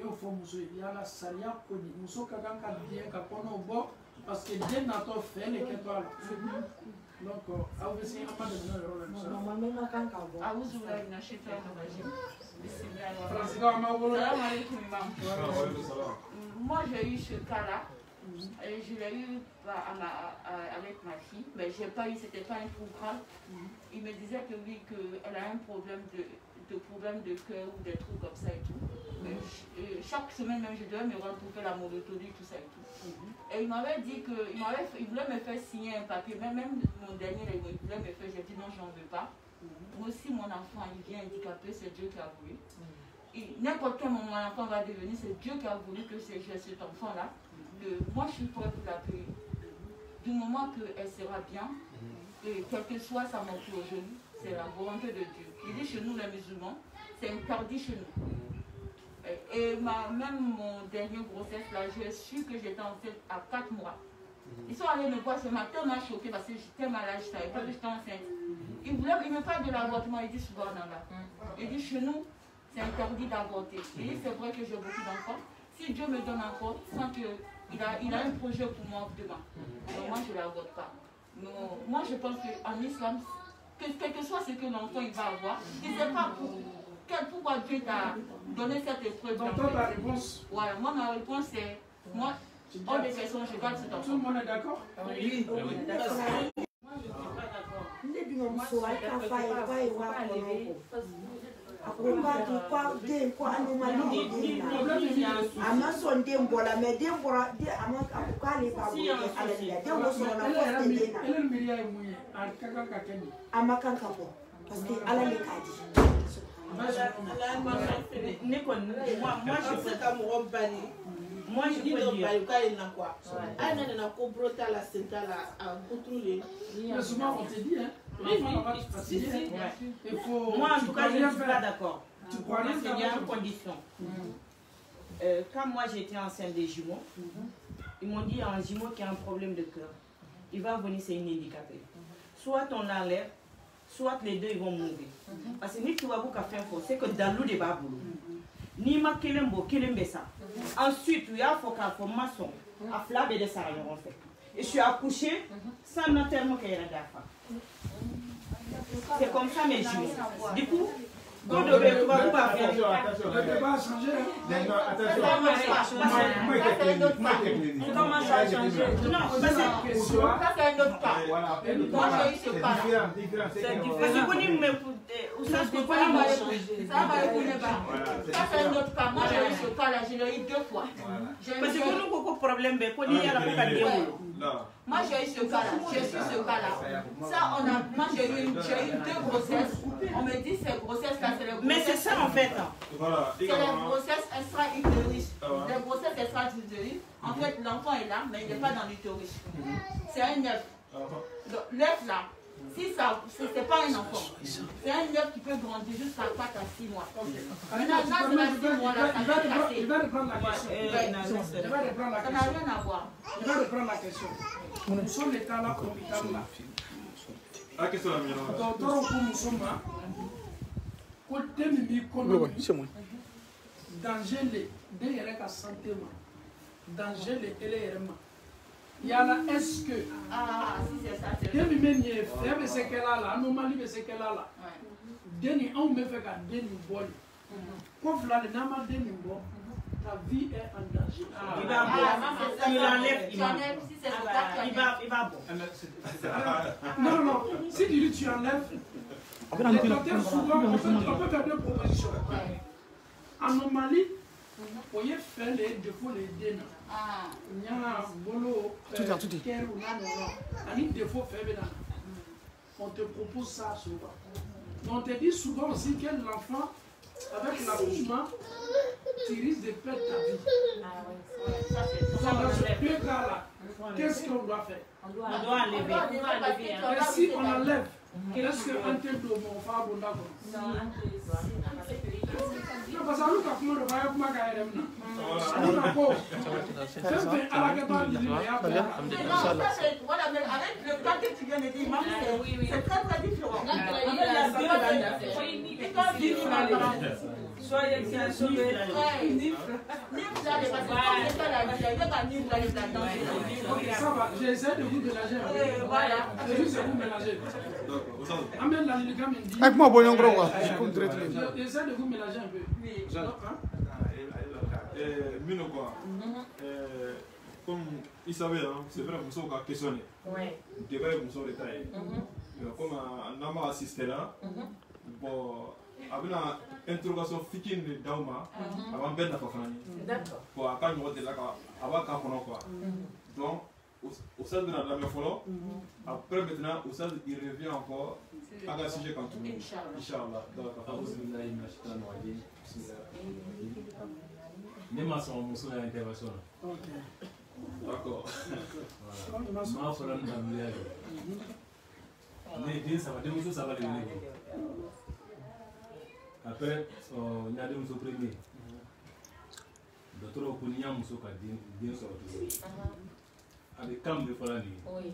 y a la Sharia koni. Muso kagan ka bien ka kono bo parce que dès notre fait les qu'étoile. Donc, à vous essayer un peu de donner le rôle de ça. À vous ouvrir une achète à l'origine. Moi, j'ai eu ce cas-là. Je l'ai eu avec ma fille, mais j'ai pas eu, c'était pas un truc grave. Il me disait que oui, qu'elle a un problème de cœur ou des trucs comme ça et tout. Mais chaque semaine même, je devais me rendre pour faire la monotonie, tout ça et tout. Et il m'avait dit qu'il voulait me faire signer un papier, même mon dernier, il voulait me faire, j'ai dit non, j'en veux pas. Moi aussi, mon enfant, il vient handicapé, c'est Dieu qui a voulu. N'importe quel moment, mon enfant va devenir, c'est Dieu qui a voulu que j'ai cet enfant-là. Moi, je suis prête pour l'accueillir. Du moment qu'elle sera bien, et quel que soit sa mort aujourd'hui, c'est la volonté de Dieu. Il dit chez nous, les musulmans, c'est interdit chez nous. Et même mon dernier grossesse, là, j'ai su que j'étais enceinte à 4 mois. Ils sont allés me voir, ça m'a tellement choquée parce que j'étais malade, je ne savais pas que j'étais enceinte. Il me parle de l'avortement, il dit souvent dans là. Il dit chez nous, c'est interdit d'avorter. Il dit c'est vrai que j'ai beaucoup d'enfants. Si Dieu me donne encore, sans que il a un projet pour moi demain. Donc moi, je ne l'avorte pas. Mais moi, je pense qu'en islam, quel que soit ce que l'enfant il va avoir, il ne sait pas pourquoi Dieu t'a donné cette épreuve. Donc toi, ta réponse? Voilà, moi, ma réponse c'est, moi, hors des questions, je garde cet enfant. Tout le monde est d'accord? Oui. Moi, je ne suis pas d'accord. Akombaki kwa den kwa anomalie de dena amaso den bola me den bora de amaka akale ba bo ala dia den wo so na ko de dena ele miria e muye akaka ka keni amaka ko parce que ala le kaji moi je peux comme Rombani. Moi je peux dire quoi. Ah non non ko brota la senta la à contrôler. Mais souvent on te dit hein. Si. Moi en tout cas je ne suis pas d'accord. Tu crois parce qu'il y a une condition. Quand moi j'étais enceinte des jumeaux, ils m'ont dit un jumeau qui a un problème de cœur, il va venir, c'est une handicapée. Soit on l'enlève, soit les deux ils vont mourir. Parce que ni tu vas vous faire fort, c'est que dans l'eau de babou. Ni ma kelembo kelembesa. Ensuite, il y a faut maçon, à flabe de ça en fait. Et je suis accouchée sans notamment qu'il y ait la gafa. C'est comme ça mes jumeaux. Du coup, le débat a changé. Comment ça a changé? Non, ça c'est un autre cas. Moi j'ai eu ce cas. C'est différent. Ça va écouler pas. Ça c'est un autre cas. Moi j'ai eu ce cas là, je l'ai eu 2 fois. Parce que nous avons un problème. Moi j'ai eu ce cas là, j'ai su ce cas là. Ça moi j'ai eu 2 grossesses. On me dit ces grossesses là c'est les grossesses. Mais c'est ça en fait. C'est les grossesses extra-utérus. Les grossesses extra-utérus. En fait l'enfant est là mais il n'est pas dans l'utérus. C'est un œuf. L'œuf là, Si ça, c'est pas un enfant, c'est un œuf qui peut grandir jusqu'à 4 à 6 mois. Maintenant, là, c'est la 6 mois, là, ça peut casser. Il va reprendre la question. Ça n'a rien à voir. Il va reprendre la question. Nous sommes les cas là, l'hôpital là. Ah, qu'est-ce que la mienne là? Docteur, nous sommes là. Côté Mimi, danger les deux la santé, danger les éléments. Il y a là, est-ce que. Ah, si c'est ça, c'est vrai. Demi fait ce qu'elle a là, anomalie, ce qu'elle a là. Deni, on me fait qu'à Deni Boli. Quand vous l'avez nama Deni Boli, ta vie est en danger. Il va si c'est le cas, il va bon. Non, non, si tu dis tu enlèves, les docteurs souvent, on peut faire deux propositions. Anomalie, vous voyez faire les défauts, les déna. Il y a un boulot, un défaut fait. On te propose ça souvent. On te dit souvent aussi que l'enfant, avec l'accouchement, tu risques de perdre ta vie. Dans ces deux cas-là, qu'est-ce qu'on doit faire? On doit enlever. Et si on enlève, est-ce qu'un tel doit m'en faire bon d'accord? Non, parce que nous, quand on va faire ma carrière, nous avons fait à la gâteau du voilà, mais avec le cas que tu viens de dire, c'est très très différent. Soyez ça va, j'essaie de vous mélanger. Voilà. C'est juste vous mélanger. Amène la ligamine. Avec moi, bon, j'essaie de vous mélanger un peu. Mino quoi. Comme il savait, c'est vrai, Mousso a questionné. Il devait Mousso détailler. Comme un homme assisté là, bon, avec une interrogation fikine de Dauma, avant Ben Nafafani. D'accord. Pour un cas de là, avant qu'à quoi. Donc, au sein de la même fois, après maintenant, au sein il revient encore à un sujet quand tout le monde. Inch'Allah. Même à son morceau d'intervention. D'accord. Voilà. Ma folle n'a mais ça va, deux morceaux, ça va les après, il y a deux morceaux premiers. Docteur Okunia Mousso a bien sorti. Avec quand de fois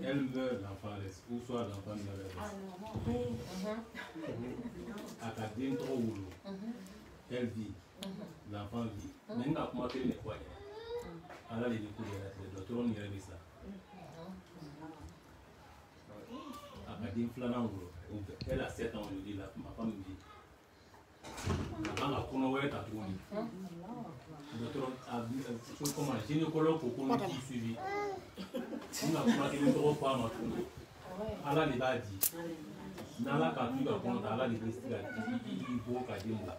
elle meurt, l'enfant reste, ou soit l'enfant meurt. Académie trop lourd. Elle vit, l'enfant vit. Mais il n'a pas commencé les foyers. Alors, les docteurs ont mis ça. Académie flanant, elle a 7 ans aujourd'hui, ma femme vit. Avant qu'on ait ta tournée. Docteur a comme un gynécologue pour qu'on ait suivi. On a commencé à trop pas ma tournée. Allah les a dit. Nala quand tu vas prendre, Allah les a dit. Il faut qu'à dire là.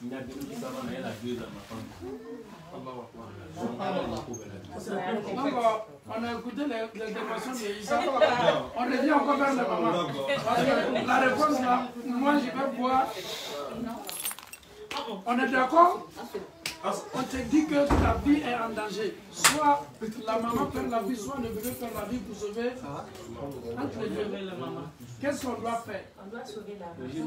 Il y a des gens qui savent, elle a 2 ans, ma femme. On a écouté les déclarations de Issa. On revient encore vers la maman. Parce que la réponse là, moi je vais boire. On est d'accord? On te dit que ta vie est en danger. Soit la maman perd la vie, soit le bébé perd la vie pour sauver entre les deux. Qu'est-ce qu'on doit faire? On doit sauver la vie.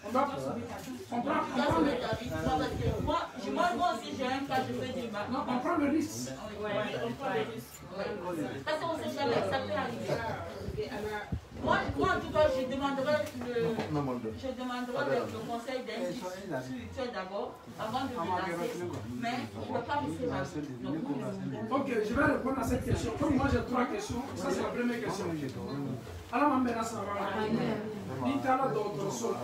On prend moi aussi j'ai un cas, je fais du mal. Non, on prend le risque. Oui, on prend le risque. Parce qu'on ne sait jamais, ça peut arriver. Moi, en tout cas, je demanderai le conseil d'un spirituel d'abord, avant de me lancer. Mais je ne peux pas laisser ma vie. Ok, je vais répondre à cette question. Comme moi j'ai 3 questions, ça c'est la première question. Alors, ma mère, ça va. L'Italie d'autres sol.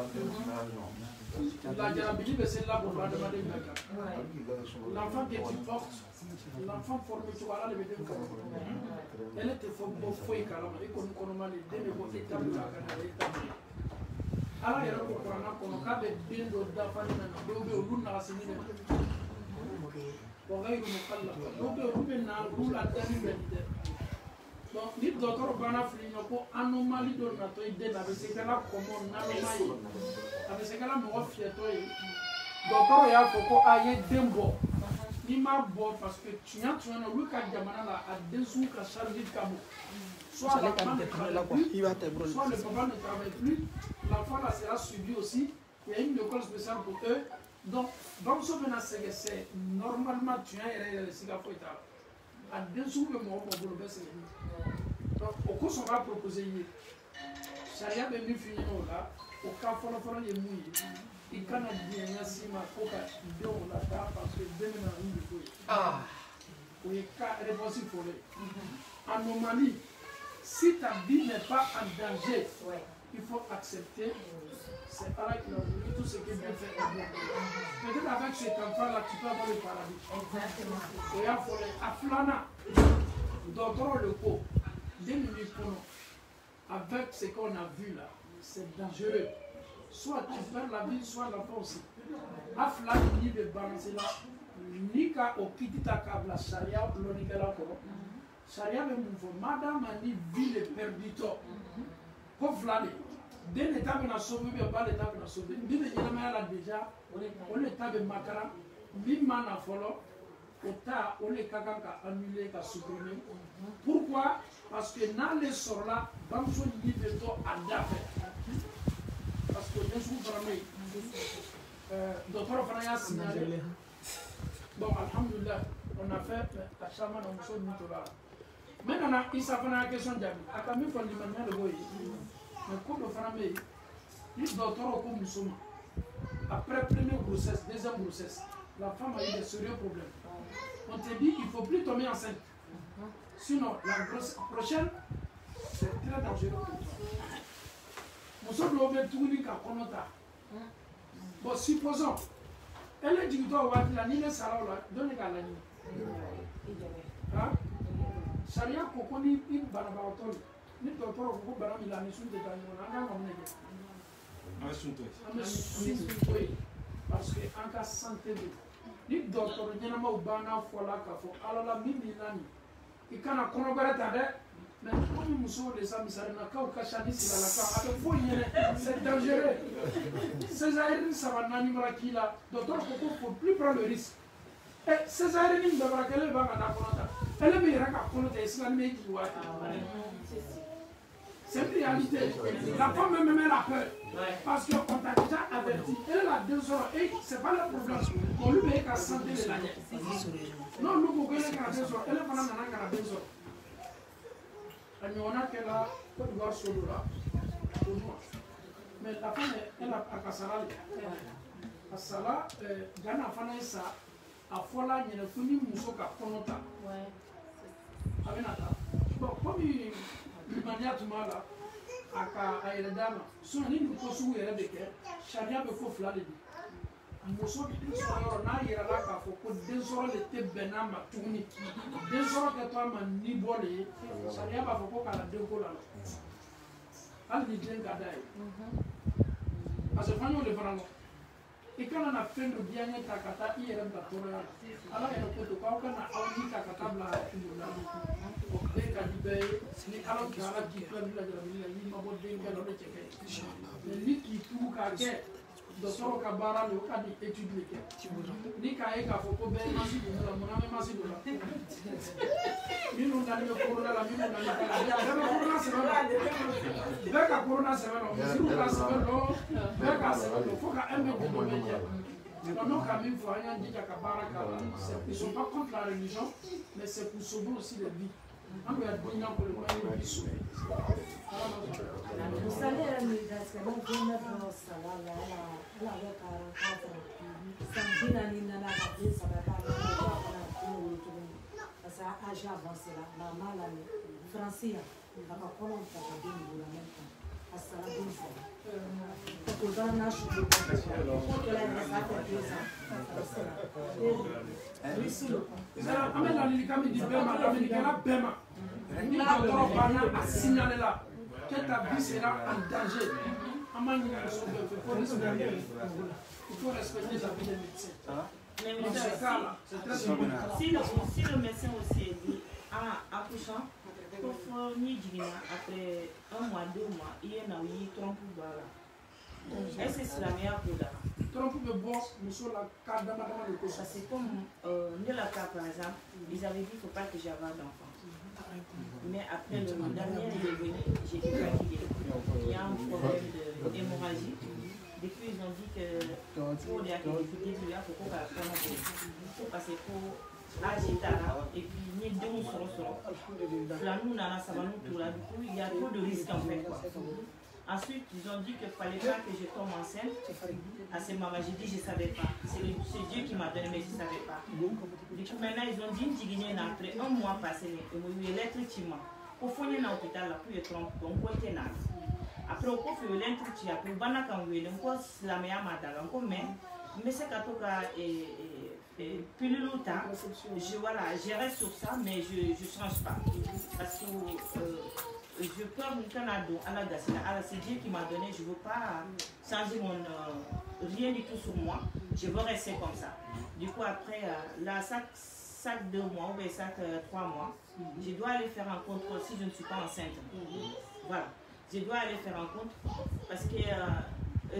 La diabétique, c'est là pour demander une bague. L'enfant que tu portes, l'enfant formé, tu vois là, le bébé. Elle était formée au foyer, et qu'on nous mal les deux, mais étape de la canal. Alors, il y a un programme qu'on a des biens d'enfants, donc ni docteur bana filino ko anomalie do na to ide na be se kala common na anomalie avec se kala mo fieto yi docteur ya foko aye dembo ni m'a bon parce que tu as le cas de Yamana à deux sous qu'à charger de cabo. Soit la femme ne travaille plus, soit le papa ne travaille plus, l'enfant là sera suivi aussi. Il y a une école spéciale pour eux. Donc, dans ce moment, c'est normalement tu as un cigafoïta. À deux sous le moment pour le baisser. Donc, au cours, on va proposer hier. Charia de mi fini là, au cas où on est mouillé. Il can bien si ma coca don la ta parce que demain on est fouillé. Ah. Oui, cas réponse pour les. Anomalie. Si ta vie n'est pas en danger, il faut accepter. C'est pas là qu'il a voulu tout ce qu'il vient faire. Peut-être avec cet enfant-là, tu peux avoir le paradis. Exactement. Et il faut les aflana. D'autres le pot. Dès le avec ce qu'on a vu là, c'est dangereux. Soit tu perds la vie, soit l'enfant aussi. Afla ni de balancer là, ni ka okitita kabla sharia l'onigala ko. Sharia me mouvo madame ni ville perdito. Ko flade. Dès l'état de la sauver, pas l'état de la sauver. Ni de yéma là déjà, on l'état de makara, ni mana folo. Ota on les kaka annulé ka supprimer. Pourquoi? Parce que dans les sorts là, dans son niveau adapté. Parce que les jours vraiment, docteur Fraya signalé. Bon, alhamdulillah, on a fait la chambre dans le sol Mitola. Maintenant, il s'est fait la question d'Abi. À quand même, il faut l'imaginer le boy. Mais comme le Fraya, il docteur comme nous sommes. Après première grossesse, deuxième grossesse, la femme a eu des sérieux problèmes. On te dit qu'il ne faut plus tomber enceinte. Sinon, la grossesse prochaine, c'est très dangereux pour toi. Nous sommes l'objet tout unique à Konota. Bon, supposons, elle est du tout à la Nile Sarah, donnez à la Nile. Sharia Kokoni, il barabaratol. Ni docteur Koko Baram, il a mis sur des gagnons. Parce que en cas santé, ni docteur Yenama ou Bana Fola Kafo, alors la Mimi Nani. Il y a un mais comme nous sommes les amis, c'est dangereux. Ces aériens, ça va n'animer qui là. Docteur, il ne faut plus prendre le risque. Et ces aériens, il va qu'elle va à elle est meilleure qu'à connaître islamique. C'est une réalité. La femme même elle a peur. Parce qu'on t'a déjà averti. Elle a 2 heures et ce n'est pas le problème. On lui paye qu'à santé de l'année. Non, nous, vous voyez qu'à 2 heures. Elle est pendant qu'à 2 heures. On a qu'elle a Côte d'Ivoire sur le là. Mais la femme, elle a Kassala. Kassala, Ghana Fana ça, à Fola, il y a une mousoka Konota. Bon, comme il m'a dit à tout le monde, à Eredama, son île nous pose où il y a des quais, Charia me faut flatter. Moussoka, il soit là, il y a là, il faut que 2 heures l'été Benama tourne. 2 heures que toi, ma ni bolé, Charia va faut qu'à la décolle. Al dit bien Gadaï. Parce que quand on le prend, et quand on a fait le bien, il y a Takata, il y a un bateau. Alors il y a un peu de quoi, on a envie Takata, la ni qui tout caquet docteur Kabara le cas d'étudier ni cahier qu'a faut bien massi de la monnaie massi de la ni nous dans le corona la ni nous dans le corona c'est vrai avec la corona c'est vrai mais si nous la c'est vrai avec la c'est vrai faut qu'un mec de média non quand même faut rien dire Kabara ils sont pas contre la religion mais c'est pour sauver aussi les vies. Vous savez, la méditation, on vient mettre dans ça là, elle avait 44 ans. Samedi, la ligne, elle a rappelé, ça va pas aller. Parce que l'âge avancé là, maman, la Français, elle va pas prendre un peu de la même temps. Parce que ça va bien faire. Pour dans l'âge de il faut respecter la vie des médecins. Si le médecin aussi dit accouchant, après 1 mois, 2 mois, il y a un trompe. Est-ce que c'est la meilleure pour là? Ça c'est comme de la cas par exemple, ils avaient dit qu'il ne faut pas que j'aie d'enfants. Mais après le dernier il est venu, j'ai dit qu'il y a un problème d'hémorragie. Depuis ils ont dit que pour les activités il faut qu'on va faire pour passer pour agiter et puis il y a deux sur la nous ça va nous tout là, du coup il y a trop de risques en fait quoi. Ensuite, ils ont dit qu'il ne fallait pas que je tombe enceinte. À ce moment, j'ai dit que je ne savais pas. C'est Dieu qui m'a donné, mais je ne savais pas. Du coup, maintenant, ils ont dit que après un mois passé, ils ont électriquement. Au fond, il y a un hôpital, puis ils trompent. Après, au fond, il y a un truc, après, il y a un truc, la meilleure madame. Mais c'est que plus longtemps, je reste sur ça, mais je ne change pas. Parce que je peux mon Canada à la c'est Dieu qui m'a donné, je ne veux pas changer rien du tout sur moi, je veux rester comme ça. Du coup après, là, chaque 2 mois ou chaque 3 mois, je dois aller faire un contrôle si je ne suis pas enceinte. Voilà, je dois aller faire un contrôle parce que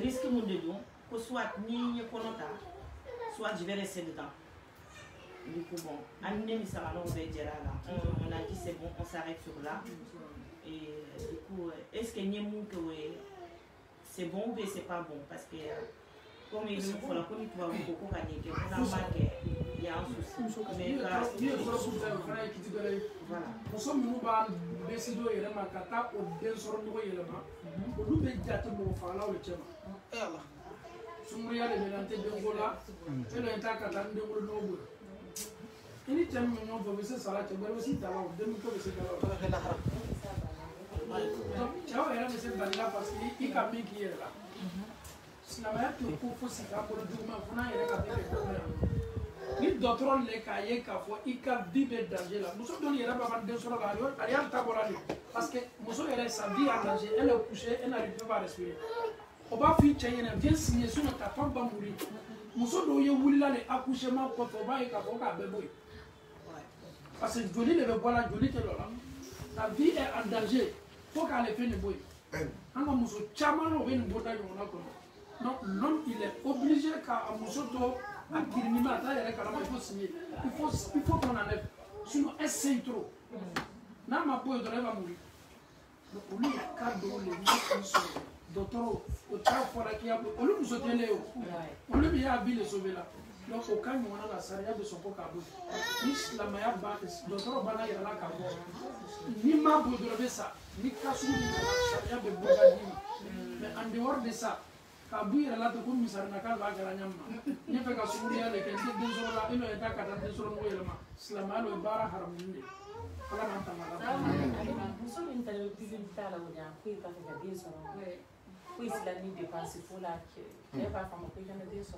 risque mon dedans, que soit ni konota, soit je vais rester dedans. Du coup bon, on a dit c'est bon, on s'arrête sur là. Et du coup, est-ce que c'est bon ou c'est pas bon? Parce que comme il faut la connaître, il y a un souci. Mais ciao era mi sembra la passi I cammi chi era silamaya to ko fo sika ko duma funa era ka be ko ni docteur le ka ye ka fo I ka bibe danger la muso don era baba de solo la yo ari alta bolali parce que muso era sa vie en danger elle est couchée elle n'arrive pas à respirer o ba fi chenye na bien signé sur ta femme ba mourir muso do ye wulila le accouchement ko to ba ye ka fo ka be boy parce que joli le be bola joli te lola ta vie est en danger. Faut qu'elle ait fait une boue. Donc l'homme il est obligé qu'à Moussoto à Kirimima, il faut signer. Il faut qu'on enlève. Sinon elle saigne trop. N'a ma boue de rêve à mourir. Donc on lui a cadeau les gens docteur au tchao fora qui a on lui nous sauter Léo. On lui a habillé sauver là. Donc au cas où on a la saria de son cocabo. Ni la maya ba docteur bana il a la cabo. Ni ma boue de rêve ça. Ni kasu ni saria de bogadi. Mais en dehors de ça, kabu ira la to ko misarna ka ba gara nyamma. Ni fe ka suriya le ke de zo la ino eta ka de zo no yelma. Islamalo bara haraminde. Ala man tamala. Muso min tale bizita la wonya ko ita ka de zo. Ko isla ni dépense pour la que je pas comme ko jana de zo.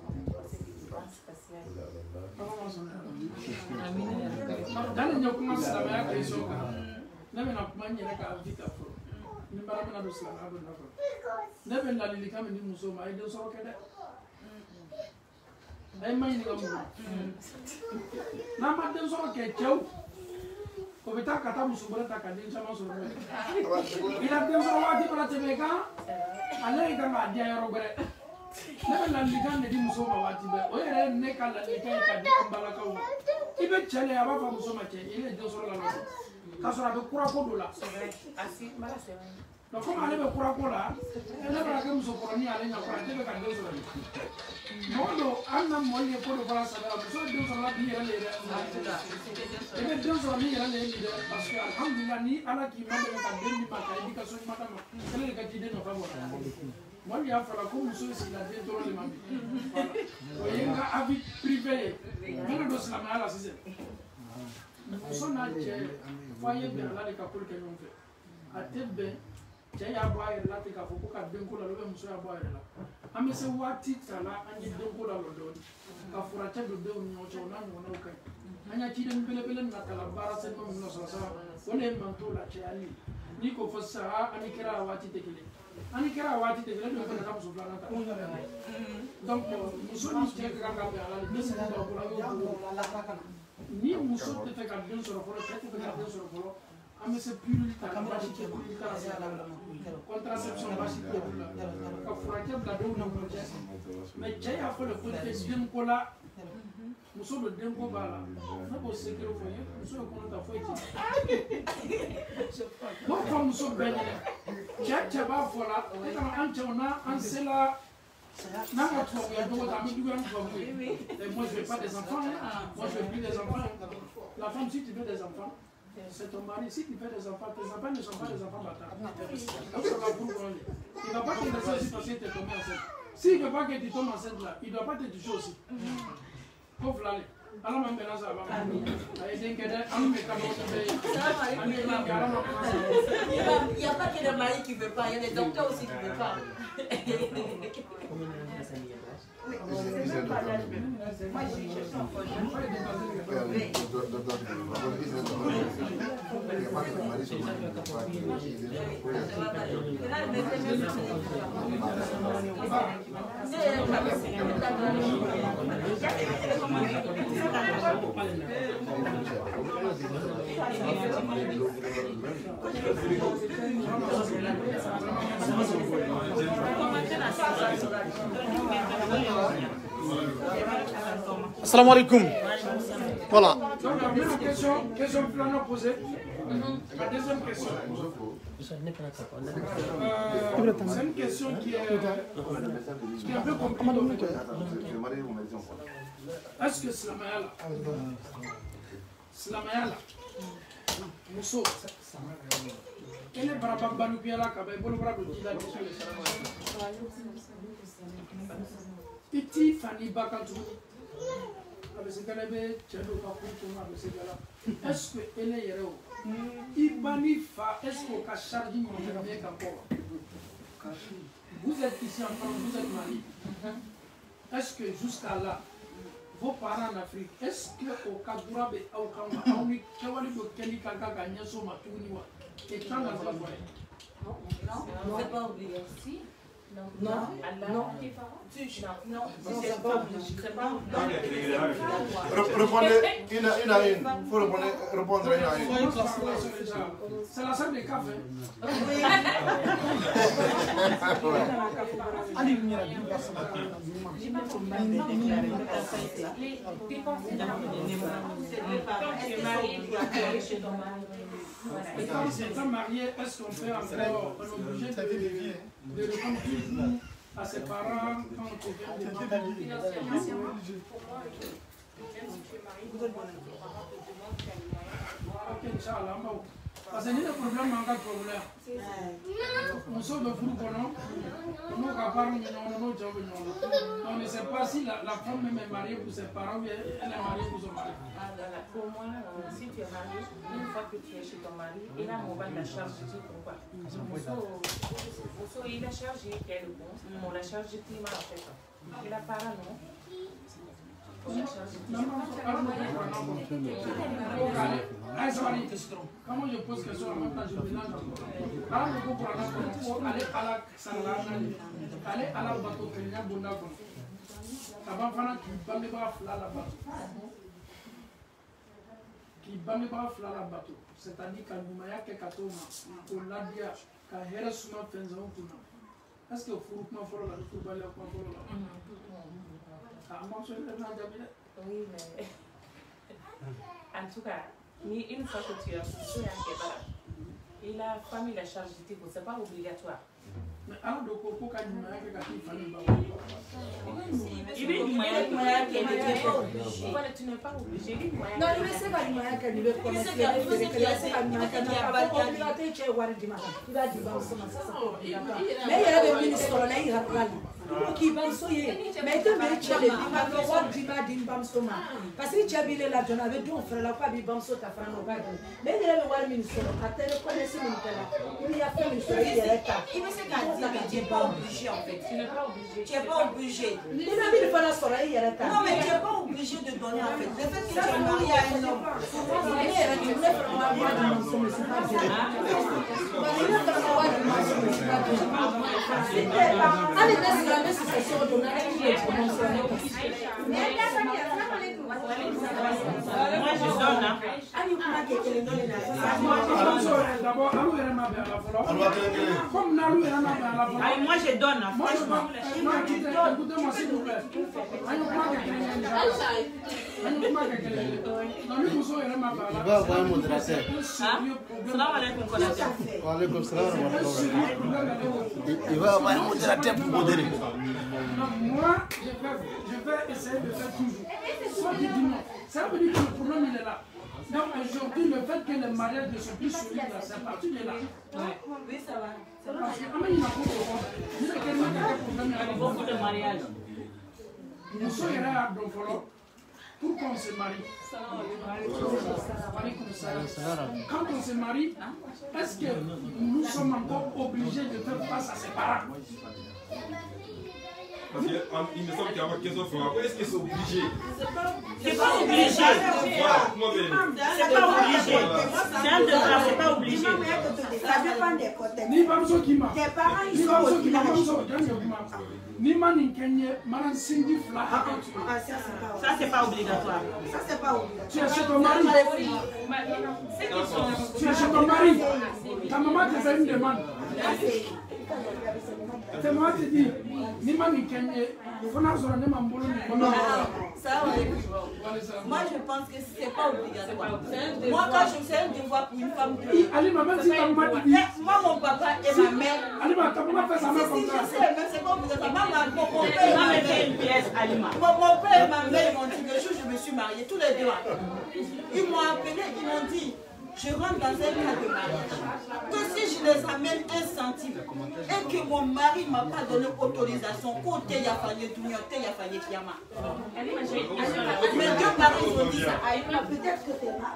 C'est des dépenses spéciales. Dale nyo kuma islamaya ke zo ka. Na me na kuma nyere ka vita fo. Ni bara na do islamaya do na fo. Ne bɛ ladilikan min di muso ma a ye den sɔrɔ kɛ dɛ a ye maɲini ka mun n'an ma den sɔrɔ kɛ cɛw o bɛ taa ka taa muso wɛrɛ ta ka den caman sɔrɔ n'o ye i ka den sɔrɔ waati mana tɛmɛ i kan ale y'i kan k'a di yan yɔrɔ wɛrɛ ne bɛ ladilikan de di muso ma waati bɛɛ o yɛrɛ ye ne ka ladilikan ye ka di an balakaw ma i bɛ cɛ le a b'a fɔ muso ma cɛ i ye den sɔrɔ la k'a sɔrɔ a bɛ kura ko dɔ la. Donc comme ale be kura ko la ele ba ke muso koroni ale nya kura tebe ka den sɔrɔ modo anna molle ko do fara sabara muso den sɔrɔ la bi yɛrɛ le dɛ ebe den sɔrɔ mi yɛrɛ le ni dɛ parce que alhamdulillah ni ala ki ma be ka den di ma ka éducation ma ta ma ele le ka ti den no fa mo moi il y a fala ko muso si la den toro le ma bi o ye nga avis privé ngana do sala ma ala sise muso na cɛ fa ye be ala de ka pour que non fait a tebe cɛ y'a bɔ a yɛrɛ la ten k'a fɔ ko ka denko la muso y'a bɔ a yɛrɛ la an bɛ se waati ta la an ye denko la dɔɔni ka furancɛ don denw ni ɲɔgɔn cɛ o n'a ɲɔgɔnnaw ka ɲi an y'a ciden belebele natala baara sɛbɛn min na sɔrɔ sa o de ye manto la cɛyali n'i ko fɔ sisan an ni kɛra a waati tɛ kelen an ni kɛra a waati tɛ kelen dɔw fana ka muso filanan ta donc muso ni cɛ ka kan ka bɛn a la ne sigi dɔw bolo a y'o bolo ni muso tɛ fɛ ka den sɔrɔ fɔlɔ cɛ tɛ fɛ ka den sɔrɔ fɔlɔ mais c'est plus le cas. Contraception, mais j'ai a fait le côté Denkola, nous sommes le Denko Bala. Nous sommes sécurés au foyer, nous sommes le foyer. Donc, comme nous sommes bénis, j'ai pas voilà, on sait là. Moi je veux pas des enfants, moi je veux plus des enfants. La femme, si tu veux des enfants, c'est ton mari. Si tu veux des enfants, tes enfants ne sont pas des enfants bâtards. Il ne va pas te laisser aussi parce que tu es tombé enceinte. S'il ne veut pas que tu tombes enceinte là, il ne doit pas te toucher aussi. Pauvre l'aller. Alors, il n'y a pas que le mari qui ne veut pas, il y a des docteurs aussi qui ne veulent pas. Assalamu alaikum. Voilà. Donc, la première question que je peux poser. La deuxième question. C'est une question qui est un peu compliquée. Est-ce que Slamayala, Mousso, quel est Brabam Baloubiala Kabay Bolobra de Dila Iti Fanny Bakantou, avec ce qu'elle avait, est-ce que elle est héros? Ibani Fa, est-ce qu'on a chargé mon premier encore? Vous êtes ici en France, vous êtes mariés. Est-ce que jusqu'à là, vos parents en Afrique, est-ce que au Kadoura be au Kamba, on est Kawali de Kelly Kaka Gagné sur ma tournée et quand on va voir? Non, c'est pas obligé. Non, non, non, c'est pas obligé. Répondez une à une. Il faut répondre une à une. C'est la salle des cafés. Et quand c'est un marié, est-ce qu'on fait encore, on est obligé de répondre toujours à ses parents quand on vient de Financièrement, pour moi, même si tu es marié, pour moi, tes parents te demandent quel moyen. Ok, Inch'Allah. Parce que nous, le problème, on a un problème. On sort de fou, on ne sait pas si la femme même est mariée pour ses parents ou elle est mariée pour son mari. Pour moi, si tu es marié, une fois que tu es chez ton mari, il a mon la charge de tout pourquoi. Il a chargé quel bon, on la charge de climat en fait. Et la parent non. Comment je pose question en même temps, je mélange encore. Aller à la salade, aller à la bateau, avant qui bameba fla la bateau. Qui bameba fla la bateau. C'est-à-dire qu'à Noumaya Kekatoma, au Ladia, qu'à Heresuma Fenzakuna. Est-ce que vous pouvez faire la football à quoi? Oui, mais en tout cas, une fois que tu as poussé un kebab, et la famille la charge du type, c'est pas obligatoire. Mais alors, de coco, quand il m'a dit que tu n'es pas obligé. Non, il sait pas qu'il veut connaître. Il va dire, mais il y a des ministres là, il rappelle. Qui va soyer, mais tu veux tuer parce que tu as vu la donne avec ton frère, la quoi, il va sauter à faire nos bagues. Mais il y a le roi ministre, à tel connaissez mon là. Il y a fait une soirée, il y a l'état. Il veut se dire que tu n'es pas obligé en fait. Tu n'es pas obligé. Tu n'es pas obligé. Il a mis le pas la soirée, il y a l'état. Non, mais tu n'es pas obligé de donner en fait. Le fait que tu es marié à un homme. Allez, la messe c'est sur le Moi, je donne. Moi je donne, franchement. Écoutez-moi s'il vous plaît. Il va avoir un modérateur. Il va avoir un modérateur pour modérer. Moi, je vais essayer de faire toujours. Soit tu dis non. Ça veut dire que le problème il est là. Donc aujourd'hui, le fait que les mariages ne sont plus solides, c'est parti de là. Oui, ça va. Parce que il y a beaucoup de mariages. Nous sommes là pour qu'on se marie. Quand on se marie, est-ce que nous sommes encore obligés de faire face à ses parents? Parce qu'il me semble qu'il y a ma question sur après, est-ce que c'est obligé? C'est pas obligé. C'est pas obligé. C'est un devoir, c'est pas obligé. Ça dépend des côtés. Ni Bamso Kima. Tes parents, ils Ni sont Bamso au Kima, village. Bamso, ni Mani Kenye, Manan Cindy Fla. Ça, c'est pas obligatoire. Ça, c'est pas obligatoire. Tu es chez ton mari. Tu es chez ton mari. Ta maman te fait une demande. Ta maman te dit, ni Mani Kenye, Fona Zorane Mambolo. Moi, je pense que c'est pas obligatoire. Moi, quand je fais un devoir pour une femme de... Ali, maman, si ta maman te dit... Moi, mon papa et ma mère... Ali, ta maman fait sa mère comme ça. Je sais, mais c'est pas obligatoire. Mon père et ma mère, ils m'ont dit, le jour où je me suis mariée, tous les deux, ils m'ont appelé, ils m'ont dit, je rentre dans un cas de mariage. Que si je les amène 1 centime et que mon mari ne m'a pas donné autorisation, côté Yafanye Dounia, côté Yafanye Kiyama. Mes deux parents, ils ont dit ça. Peut-être que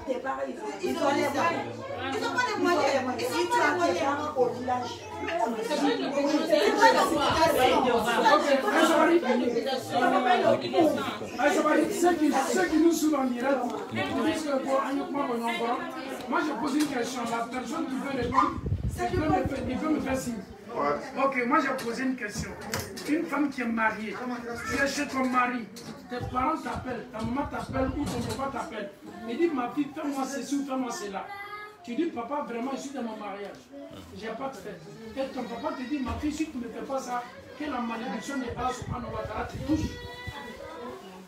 tes parents, ils ont les moyens. Ils n'ont pas les moyens. Si tu as tes parents au village, Ceux qui nous suivent en direct, moi je pose une question. La personne qui veut répondre, il peut me faire signe. Ok, moi j'ai posé une question. Une femme qui est mariée, tu es chez ton mari, tes parents t'appellent, ta maman t'appelle ou ton papa t'appelle. Il dit ma fille, fais-moi ceci ou fais-moi cela. Tu dis papa, vraiment je suis dans mon mariage, j'ai pas de fête. Et ton papa te dit ma fille, si tu ne fais pas ça, que la malédiction de Allah subhanahu wa ta'ala te touche.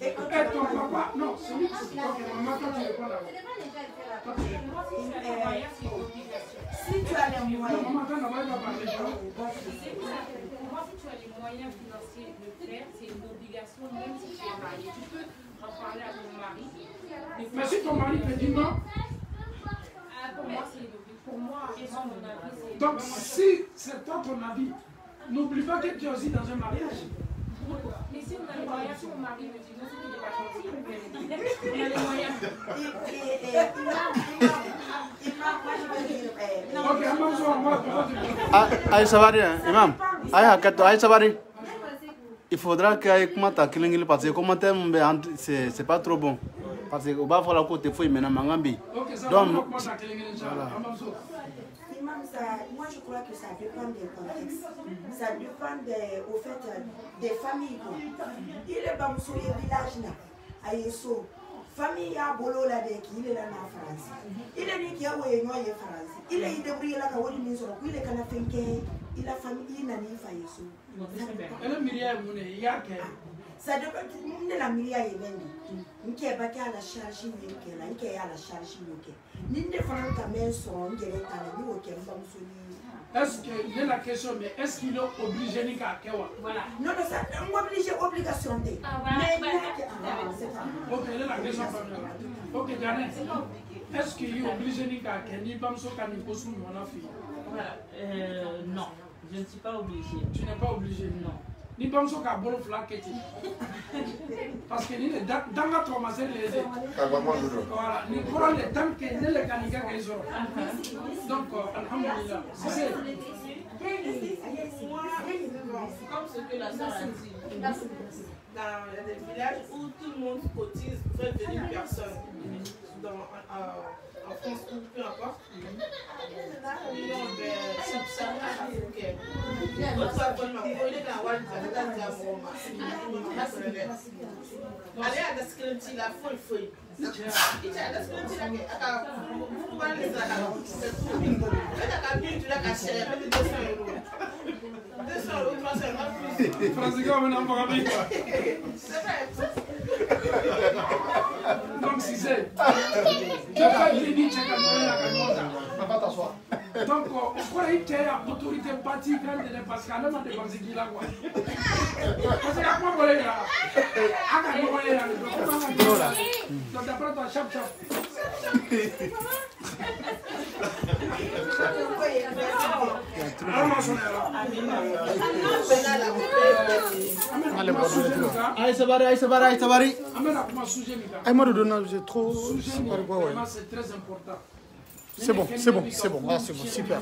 Et ton papa, non, c'est lui qui se maman, quand tu réponds d'abord. si tu as les moyens. Pour moi, si tu as les moyens financiers de le faire, c'est une obligation, même si tu es marié. Tu peux en parler à ton mari. Mais si ton mari te dit non, pour moi, c'est une obligation. Pour moi, mon avis, c'est... Donc, si c'est toi ton avis, n'oublie pas que tu es aussi dans un mariage. Mais si on a les moyens, si mon mari me dit non, c'est qu'il n'est pas gentil, on a les moyens. Ok, Aïe Savary, imam. Aïe Savary. Il faudra qu'il commence à cligner parce que commentaire, c'est pas trop bon. Parce qu'on va faire la côté fouille maintenant, Mangambi. Donc, voilà. Moi, je crois que ça dépend des contextes. Ça dépend au fait des familles. Il est dans le village, à Yeso. Famille a bolo là de qui il est là en France. Il est dit qu'il y a où France. Il est débrouillé là quand il est sur il est quand il a famille il n'a ni fa Yeso. Elle est milliard il y a que ça dépend de la milliard et même. N'ki est pas qu'à la charge ni que là n'ki est à la charge ni que. Ni ne fera qu'à même son guerre à la ni aucun femme sonné. Est-ce que il y a la question mais est-ce qu'il est obligé de faire quoi? Voilà. Non, non, ça obligé obligation de. Ok, il y a la question. Ok, Janet. Est-ce qu'il est obligé de faire quoi? Ni pas sur quand il pose une fille. Voilà. Non, je ne suis pas obligé. Tu n'es pas obligé. Non. Ni pas sur quand bolo flaquette. Parce que ni dans la traumatisé les. Voilà. Ni prend le temps que ne le caniga que ils ont. Donc, alhamdulillah. C'est comme ce que la sœur a dit. Dans des villages où tout le monde cotise pour faire venir une personne. En France ou peu importe. Allez à description la folle. Il y a description à donc si c'est donc quoi il t'a autorité partie grande parce qu'elle m'a dépensé qui la quoi parce que quoi pour là à quand on est là donc d'après toi chap Aïe sabari. J'ai trop. C'est très important. C'est bon. Ah, c'est bon, super.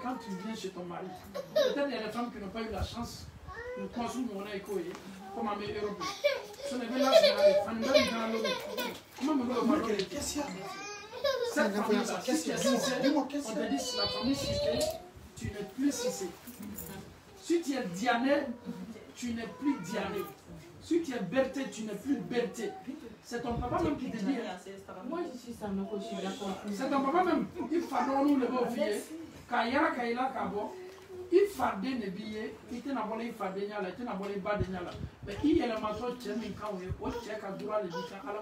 Quand tu viens chez ton mari, peut-être il y a des femmes qui n'ont pas eu la chance de construire mon écho comme un meilleur. Ce n'est pas là cette famille-là, si tu es cissé, on te dit la famille cissée, tu n'es plus cissé. Si tu es Diané, tu n'es plus Diané. Si tu es Berthé, tu n'es plus Berthé. C'est ton papa même qui te dit. Moi, je suis ça, je suis d'accord. C'est ton papa même. Il faut nous le beau fier. Kayara Kayla Kabo. Il faut des billets. Il te n'a pas les fades nyala. Il te n'a pas les bas de nyala. Mais il y a le matin qui est mis quand on est au check à droit les différents à la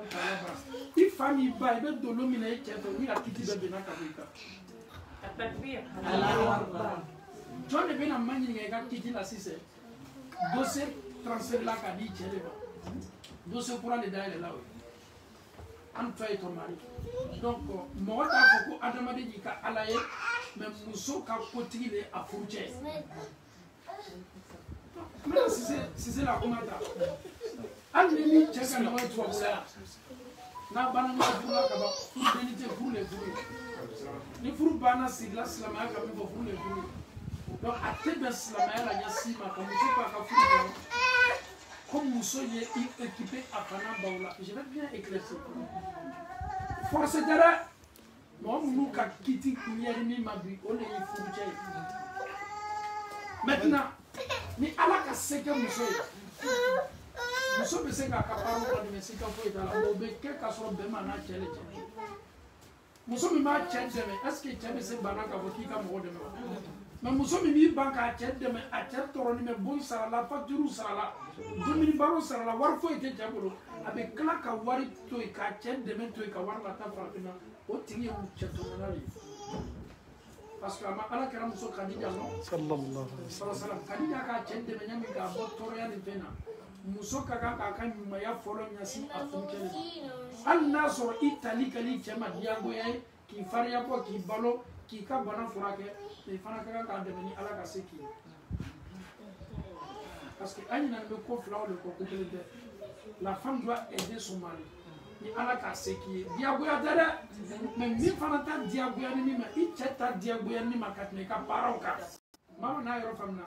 il famille bas. Il veut de l'ominer qui est oui la petite de Bena Kabika. John de Bena Mani a quitté la 6. Dossier transfert là qu'a dit Tchéléba. Dossier pour aller d'ailleurs là. Antoine et ton mari. Donc, moi, je suis Adamade dit qu'à Alaye, mais Mousso qu'a continué à Fourtier. Mais si c'est la commanda. Alléluia, tu as un moyen de voir ça. N'a pas de mal pour l'unité pour les fous. Les fous bana, c'est la slamaya comme il faut pour les fous. Donc, à tête de slamaya, la yassima, comme il faut pas qu'à fou. Comme Mousso est équipé à Fana Baoula, je vais bien éclaircir. Force d'arrêt, moi, nous, quand Kitty Kouliani m'a dit, on est fourré. Maintenant, ni à la casse que Mousso. Mousso, c'est qu'à Caparo, on est c'est qu'à Fouet, à la Bobé, quel qu'à son Bemana, Tchèle. Mousso, m'a Tchèle, est-ce que Tchèle, c'est Banaka, qui a mort de moi? Mais Mousso, m'a banque à Tchèle, à Tchèle, Toroni, mais bon, ça la facture, ça la. 2000 baro sara la war fo ite jabolo avec kala ka wari to e ka chen de men to e ka war la ta frappina o tingi mu cheto nali parce que ama ala kara muso Khadija no sallallahu alaihi wasallam Khadija ka chen de men yami ka bo toro ya de bena muso ka kan ma ya folo nyasi afunkele al naso itali kali chema diago yai ki faria po ki balo ki ka bana furake e fana ka de meni ala ka seki. Parce que la femme doit aider son mari. Ni ala ka seki diagoya dara mais mi fana ta diagoya ni ma i cheta diagoya ni ma katne ka paro ka mama na yoro femme na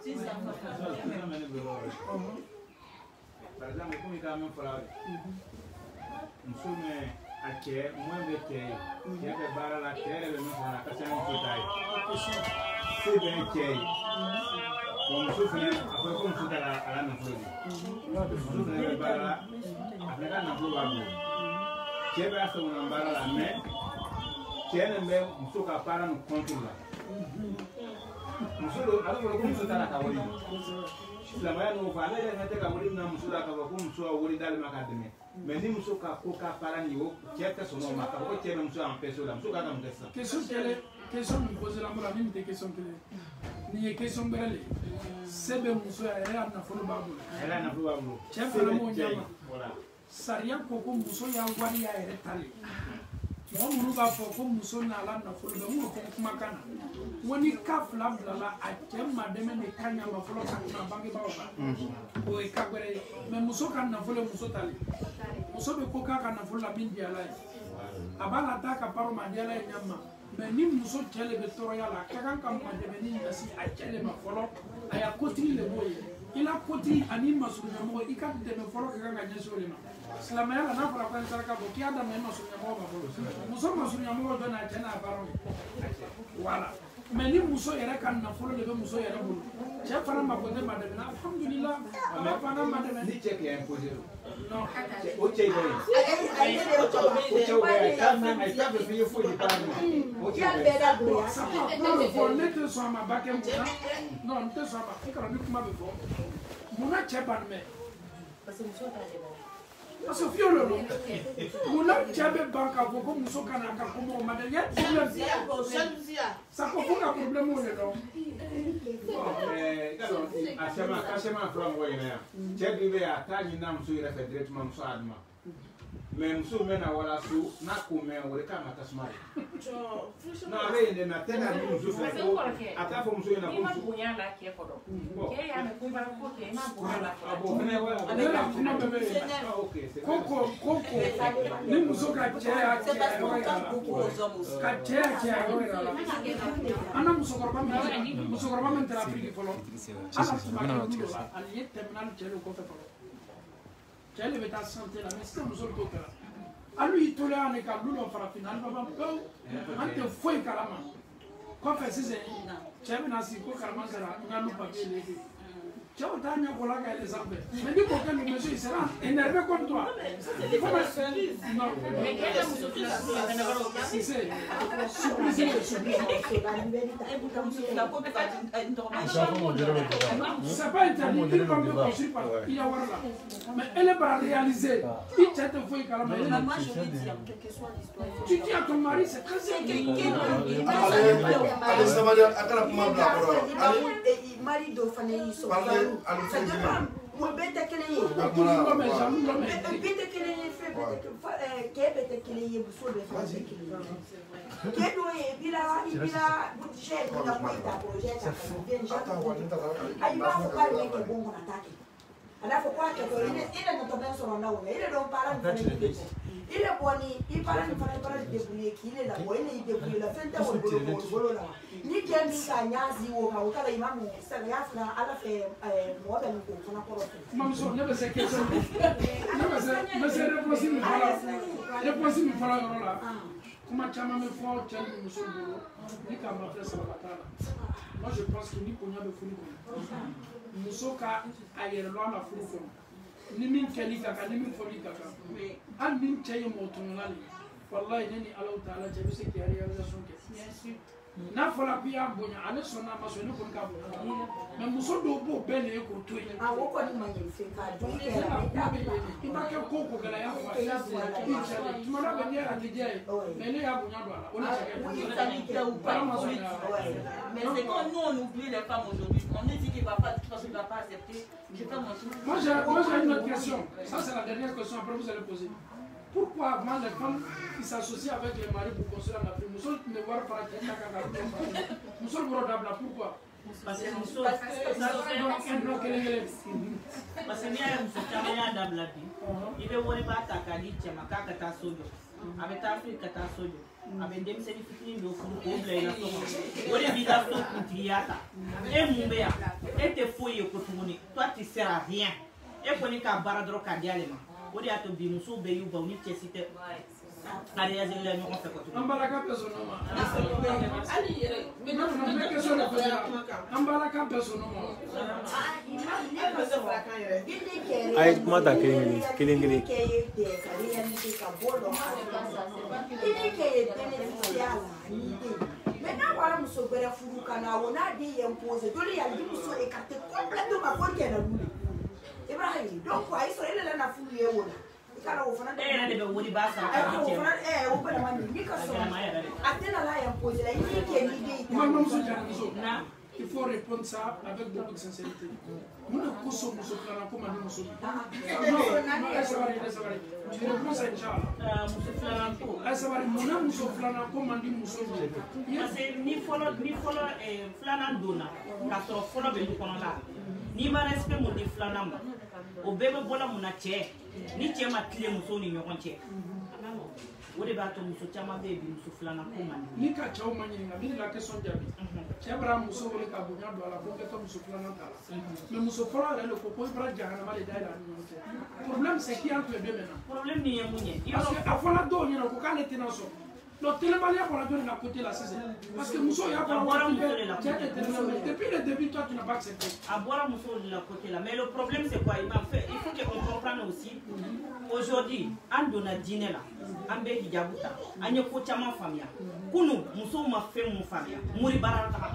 par exemple comme il a même parlé nous ake mwembe kei yake bara la kere le mfana kasema mfutai sebe kei bon msufune après comme mfuta la na flori msufune bara afeka na flori babu kebe asa una bara la me kene me msuka para no contrôle msulo alikuwa kwa msuta la kawali la maya no fa ale na teka wali na msula ka ko msuwa wali dal makademe mais ni msuka ko ka para ni wo kete sono maka ko kebe msuwa en peso la msuka ka mtesa question me poser la mola ni question que ni question berele sebe msuwa era na folo babu era na folo babu chef la mo nyama voilà saria ko ko msuwa ya wali ya ere tali mo munu ba fo ko msuwa na la na folo babu ko kuma kana woni ka fla blala a kemma deme ne kanya ma folo kana bangi ba ba o e ka gbere me muso kan na folo muso tali muso be ko ka na folo la bin dia lai abala ta ka paro ma dia lai nyama mais ni muso cɛ le bɛ tɔɔrɔya la a ka kan ka madɛmɛni lase a cɛ le ma fɔlɔ a y'a kotigi le b'o ye i la kotigi ani masurunyamɔgɔ i ka dɛmɛ fɔlɔ ka kan ka ɲɛsin o de ma silamɛya la n'a fɔra ko an saraka bɔ k'i y'a daminɛ masurunyamɔgɔ ma fɔlɔ muso masurunyamɔgɔ dɔ n'a cɛ n'a baaraw ye voilà mais ni muso yɛrɛ ka nafolo de bɛ muso yɛrɛ bolo cɛ fana mako tɛ madɛmɛ alhamdulillah ala fana madɛmɛ ni cɛ k'i imposer non o cɛ dɔ ye o cɛw bɛ yen k'a bɛ f'i ye foyi de t'a la o cɛ bɛ yen ça peut fɔ ne tɛ sɔn a ma ba kɛ mun na non n tɛ sɔn a ma i kana ni kuma bɛ fɔ mun na cɛ ban mɛ parce que muso t'a dɛmɛ parce que fiyo lolo mun na cɛ bɛ ban k'a fɔ ko muso kana a ka ko mɔgɔ ma dɛ yɛ problème ça ko fo ka problème o de dɔn a sɛma fɔlɔ mɔgɔ ɲɛna yan cɛ dun bɛ yen a t'a ɲini n'a muso yɛrɛ fɛ directement muso y'a duma mais muso bɛ na wala so n'a ko mɛn o de kan ka tasuma de non a bɛ yen de na tɛ ka di muso fɛ ko a t'a fɔ muso ɲɛna ko muso bonya la cɛ kɔrɔ cɛ y'a mɛn ko i b'a fɔ kɛ i ma bonya la a bɔ fɛnɛ wala ne ka kuma bɛɛ bɛ yen ko ni muso ka cɛ y'a cɛ yɔrɔ yira la ka cɛ y'a cɛ yɔrɔ yira la an na musokɔrɔba min taara Afiriki fɔlɔ ala tuma kɛ bolo la ani ye tɛmɛna cɛ de kɔfɛ fɔlɔ cɛ de bɛ taa santé la mais sisan muso t'o kɛra hali y'i tolen yan de ka lu dɔ farafinna hali baba pewu an tɛ foyi kalama kɔfɛ sisan cɛ bɛna sigi ko karama sera n ka lu papier leke cɛw t'a ɲɛkɔla ka yɛlɛ sanfɛ mais ni k'o kɛ le monsieur il sera énervé comme toi non mais quel est muso fila Cissé supplice de supplice c'est pas interdit il va me construire par il y a wara la mais elle est pas réalisée il t'a te foyi kalama tu dis à ton mari c'est très simple allez ça va dire akala kuma bla koro mari do fana yi so ça dépend mo bete kelen ye bete kelen ye fe ke bete kelen ye muso bɛ fɛ bete kelen ke do ye bila budget ko da ko ta projet ta bien ai ba ko ka ne ke bon na ta ke ala fo kwa ke to ina na to ben so na wo ina do para ni il est bon il parle de débrouiller qui est là bon il débrouiller la fin de bolo la ni kemi ka nyazi wo ka ukala imamu sa ya fra ala fe mo ba ni ko fana ko mam so ne be se question ne se réponse mi fala yoro la kuma chama me fo chama muso bolo ni ka ma fe sa batala moi je pense que ni konya be funu ko muso ka ayere lo na furu ko ni min kɛli ka kan ni min fɔli ka kan hali ni cɛ ye mɔgɔ tununa de walayi ne ni Alahu Taala cɛ bɛ se k'i réalisation kɛ n'a fɔra k'i y'a bonya ale sɔnna a ma sɔn ne kɔni k'a bonya mais muso dɔw b'o bɛɛ de ye k'o to yen o kɔni ma ɲɛ fɛ k'a dɔn i b'a kɛ ko ko gɛlɛya fɔ a ye i cɛ de tuma dɔ bɛ n'i yɛrɛ tɛ diya ye mais ne y'a bonya don a la o ni cɛ mais c'est quand nous on oublie les femmes aujourd'hui on nous dit qu'il va pas parce qu'il va pas accepter je fais mon truc. Moi j'ai une autre question, ça c'est la dernière question, après vous allez poser. Pourquoi avant les femmes qui s'associent avec les maris pour construire la Afrique, nous ne voir pas la tête nous sommes pourquoi? Parce que muso ni a muso caman y'a dabila bi i bɛ wari b'a ta k'a di cɛ ma k'a ka taa so jɔ a bɛ taa Afiriki ka taa so jɔ a bɛ denmisɛnnin fitinin dɔ furu k'o bila i la so kɔnɔ o de b'i ka so kuntigiya ta e mun bɛ yan e tɛ foyi ye ko tuguni toi tu sers à rien e kɔni ka baara dɔrɔn k'a di ale ma o de y'a to bi musow bɛɛ y'u ban u ni cɛsi tɛ a réalisé la ɲɔgɔn fɛ kɔtuguni. An balaka bɛɛ sɔnn'o ma. An balaka bɛɛ sɔnn'o ma. A ye kuma ta kelen kelen. Maintenant, voilà, muso bɛrɛ furu ka na o n'a den ye imposé dole y'a di muso écarté complètement ko kɛ na lu Ibrahim donc a yi sɔrɔ ele na furu ye o la i kana o fana e yɛrɛ de bɛ wari b'a sara k'a di cɛ ma o bɛɛ ma ni ka sɔrɔ a tɛna la imposé la i ni kɛ ni den na il faut répondre ça avec beaucoup de sincérité. Nous ne poussons muso filanan ko man di muso. Non, sabari. Tu réponds ça Inch'Allah. Muso filanan ko. Sabari mun na muso filanan ko man di muso. Parce que ni fɔlɔ filanan donna k'a sɔrɔ fɔlɔ bɛ du kɔnɔ la n'i ma respect mun di filanan ma o bɛɛ bɛ bɔla mun na cɛ ni cɛ ma tile musow ni ɲɔgɔn cɛ o de b'a to muso caman bɛ yen bi muso filanan ko man di. Ni ka cɛw ma ɲininka min la question jaabi cɛ bara muso wele ka bonya don a la ko n bɛ to muso filanan ta la mais muso fɔlɔ yɛrɛ de ko i bara jahanama de da yɛlɛ a ni ɲɔgɔn cɛ problème c'est qui entre deux maintenant problème min ye mun ye parce que a fɔra dɔw ɲɛna ko k'ale tɛna sɔn donc télébaliya bɔra jɔn de la côté la sisan parce que muso y'a fɔra waati bɛɛ cɛ tɛ télé depuis le début toi tu n'as pas accepté a bɔra muso de la côté là mais le problème c'est quoi il faut qu'on comprenne aussi aujourd'hui an donna diinɛ la an bɛ hijabu ta an ye ko caman faamuya kunu musow ma fɛn mun faamuya mori baara taga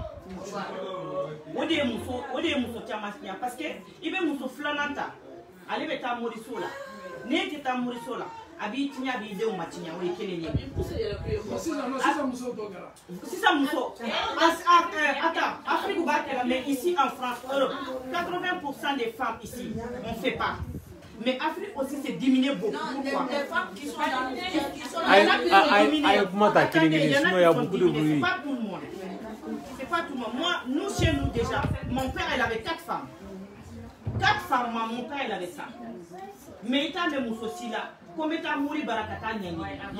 o de ye muso caman siya parce que i bɛ muso filanan ta ale bɛ taa moriso la n'e tɛ taa moriso la a b'i tiɲɛ a b'i denw ma tiɲɛ o ye kelen ye sisan muso attends Afrique b'a kɛ la mais ici en France Europe 80% des femmes ici on fait pas. Mais Afrique aussi c'est diminué beaucoup. Pourquoi? Les femmes qui sont dans le c'est pas tout le monde. C'est pas tout le monde. Moi, nous chez nous déjà, mon père il avait 4 femmes. 4 femmes, mon père il avait ça. Mais étant de mon aussi là, comme étant mouri barakata il n'y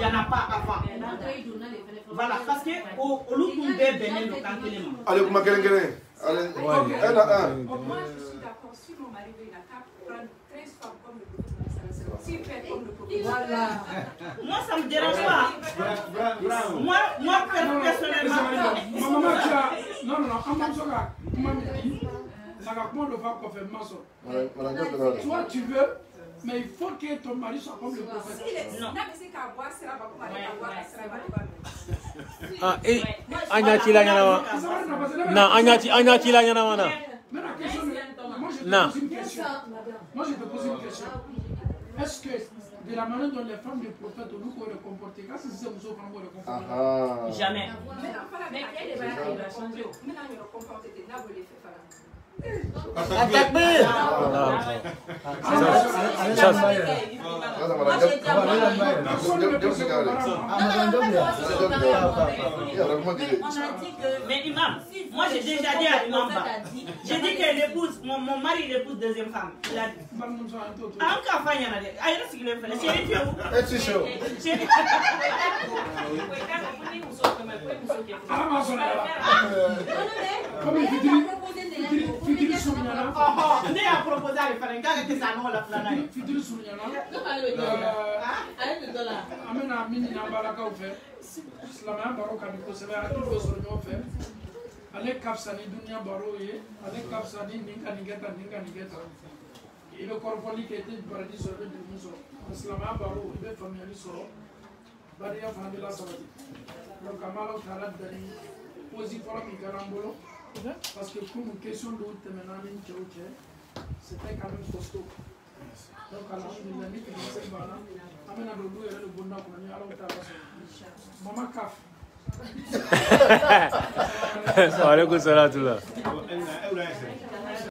en a pas avant. Voilà, parce que au loup bébé le cantonnement. Allez, comment allez. Moi je suis d'accord si mon mari veut la carte prendre 13 femmes comme le prophète. Si fait comme le prophète. Voilà. Moi ça me dérange pas. Moi personnellement. Maman tu as non toi tu veux mais il faut que ton mari soit comme le prophète. Non. Ah, Anyati la nyana na Anyati la nyana na. Moi je te pose une question. Est-ce que de la manière dont les femmes du prophète nous pourraient le comporter, quand c'est ces musos qu'on pourrait le comporter? Jamais. Mais elle va changer. Maintenant il va comporter des nables les fait faire. Mais imam, moi j'ai déjà dit à Imam Ba, j'ai dit qu'elle épouse, mon mari l'épouse deuxième femme. Il a dit, encore il y en a des. Aïe, c'est qu'il est fait. Chérie, tu es où? C'est chaud. Chérie. Ne y'a proposé à faire un gars qui s'en va la flâner. Fitiri surunyana. Amena mini na baraka ufe. Silamaya baro ka di kosɛbɛ a t'u sɔrɔ ɲɔgɔn fɛ. Ale ka fisa ni dunuya baro ye. Ale ka fisa ni nin ka nin kɛ tan nin ka nin kɛ tan. I bɛ kɔrɔfɔli kɛ i tɛ baraji sɔrɔ i bɛ degun sɔrɔ. Silamaya baro i bɛ faamuyali sɔrɔ. Bariya fana bɛ lasabati. Donc an bɛ Alahu Taala deli posi fɔlɔ min kɛra an bolo. Parce que comme une question de c'était quand même costaud. Donc, à la fin de l'année, Maman Kaf. Salam alaikum.